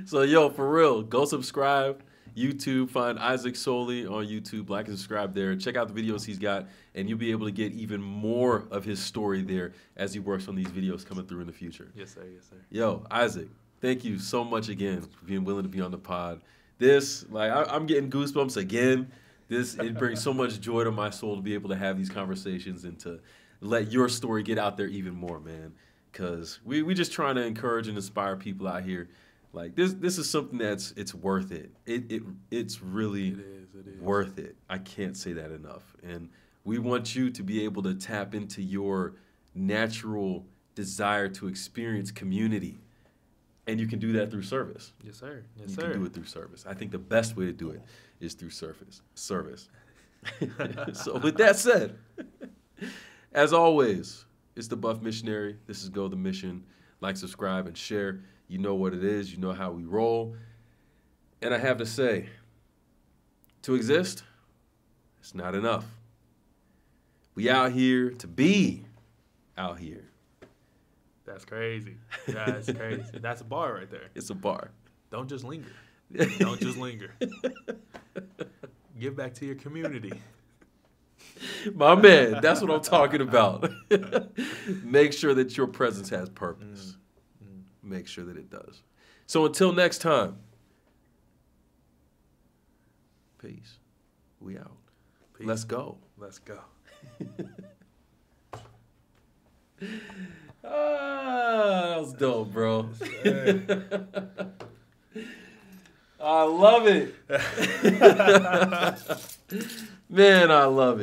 So, yo, for real, go subscribe. YouTube, find Isaac Soli on YouTube. Like and subscribe there. Check out the videos he's got, and you'll be able to get even more of his story there as he works on these videos coming through in the future. Yes, sir. Yes, sir. Yo, Isaac, thank you so much again for being willing to be on the pod. This, like, I'm getting goosebumps again. It brings so much joy to my soul to be able to have these conversations and to let your story get out there even more, man. Because we just trying to encourage and inspire people out here. Like, this is something it's worth it. It's really worth it. I can't say that enough. And we want you to be able to tap into your natural desire to experience community. And you can do that through service. Yes, sir. Yes, you sir. can do it through service. I think the best way to do it is through service. So with that said, as always, it's the Buff Missionary. This is Go the Mission. Like, subscribe, and share. You know what it is. You know how we roll. And I have to say, to exist, it's not enough. We out here to be out here. That's crazy. That's crazy. That's a bar right there. It's a bar. Don't just linger. Don't just linger. Give back to your community. My man, that's what I'm talking about. Make sure that your presence has purpose. Make sure that it does. So until next time, Peace. We out. Peace. Let's go. Let's go. That was dope, bro. I love it. Man, I love it.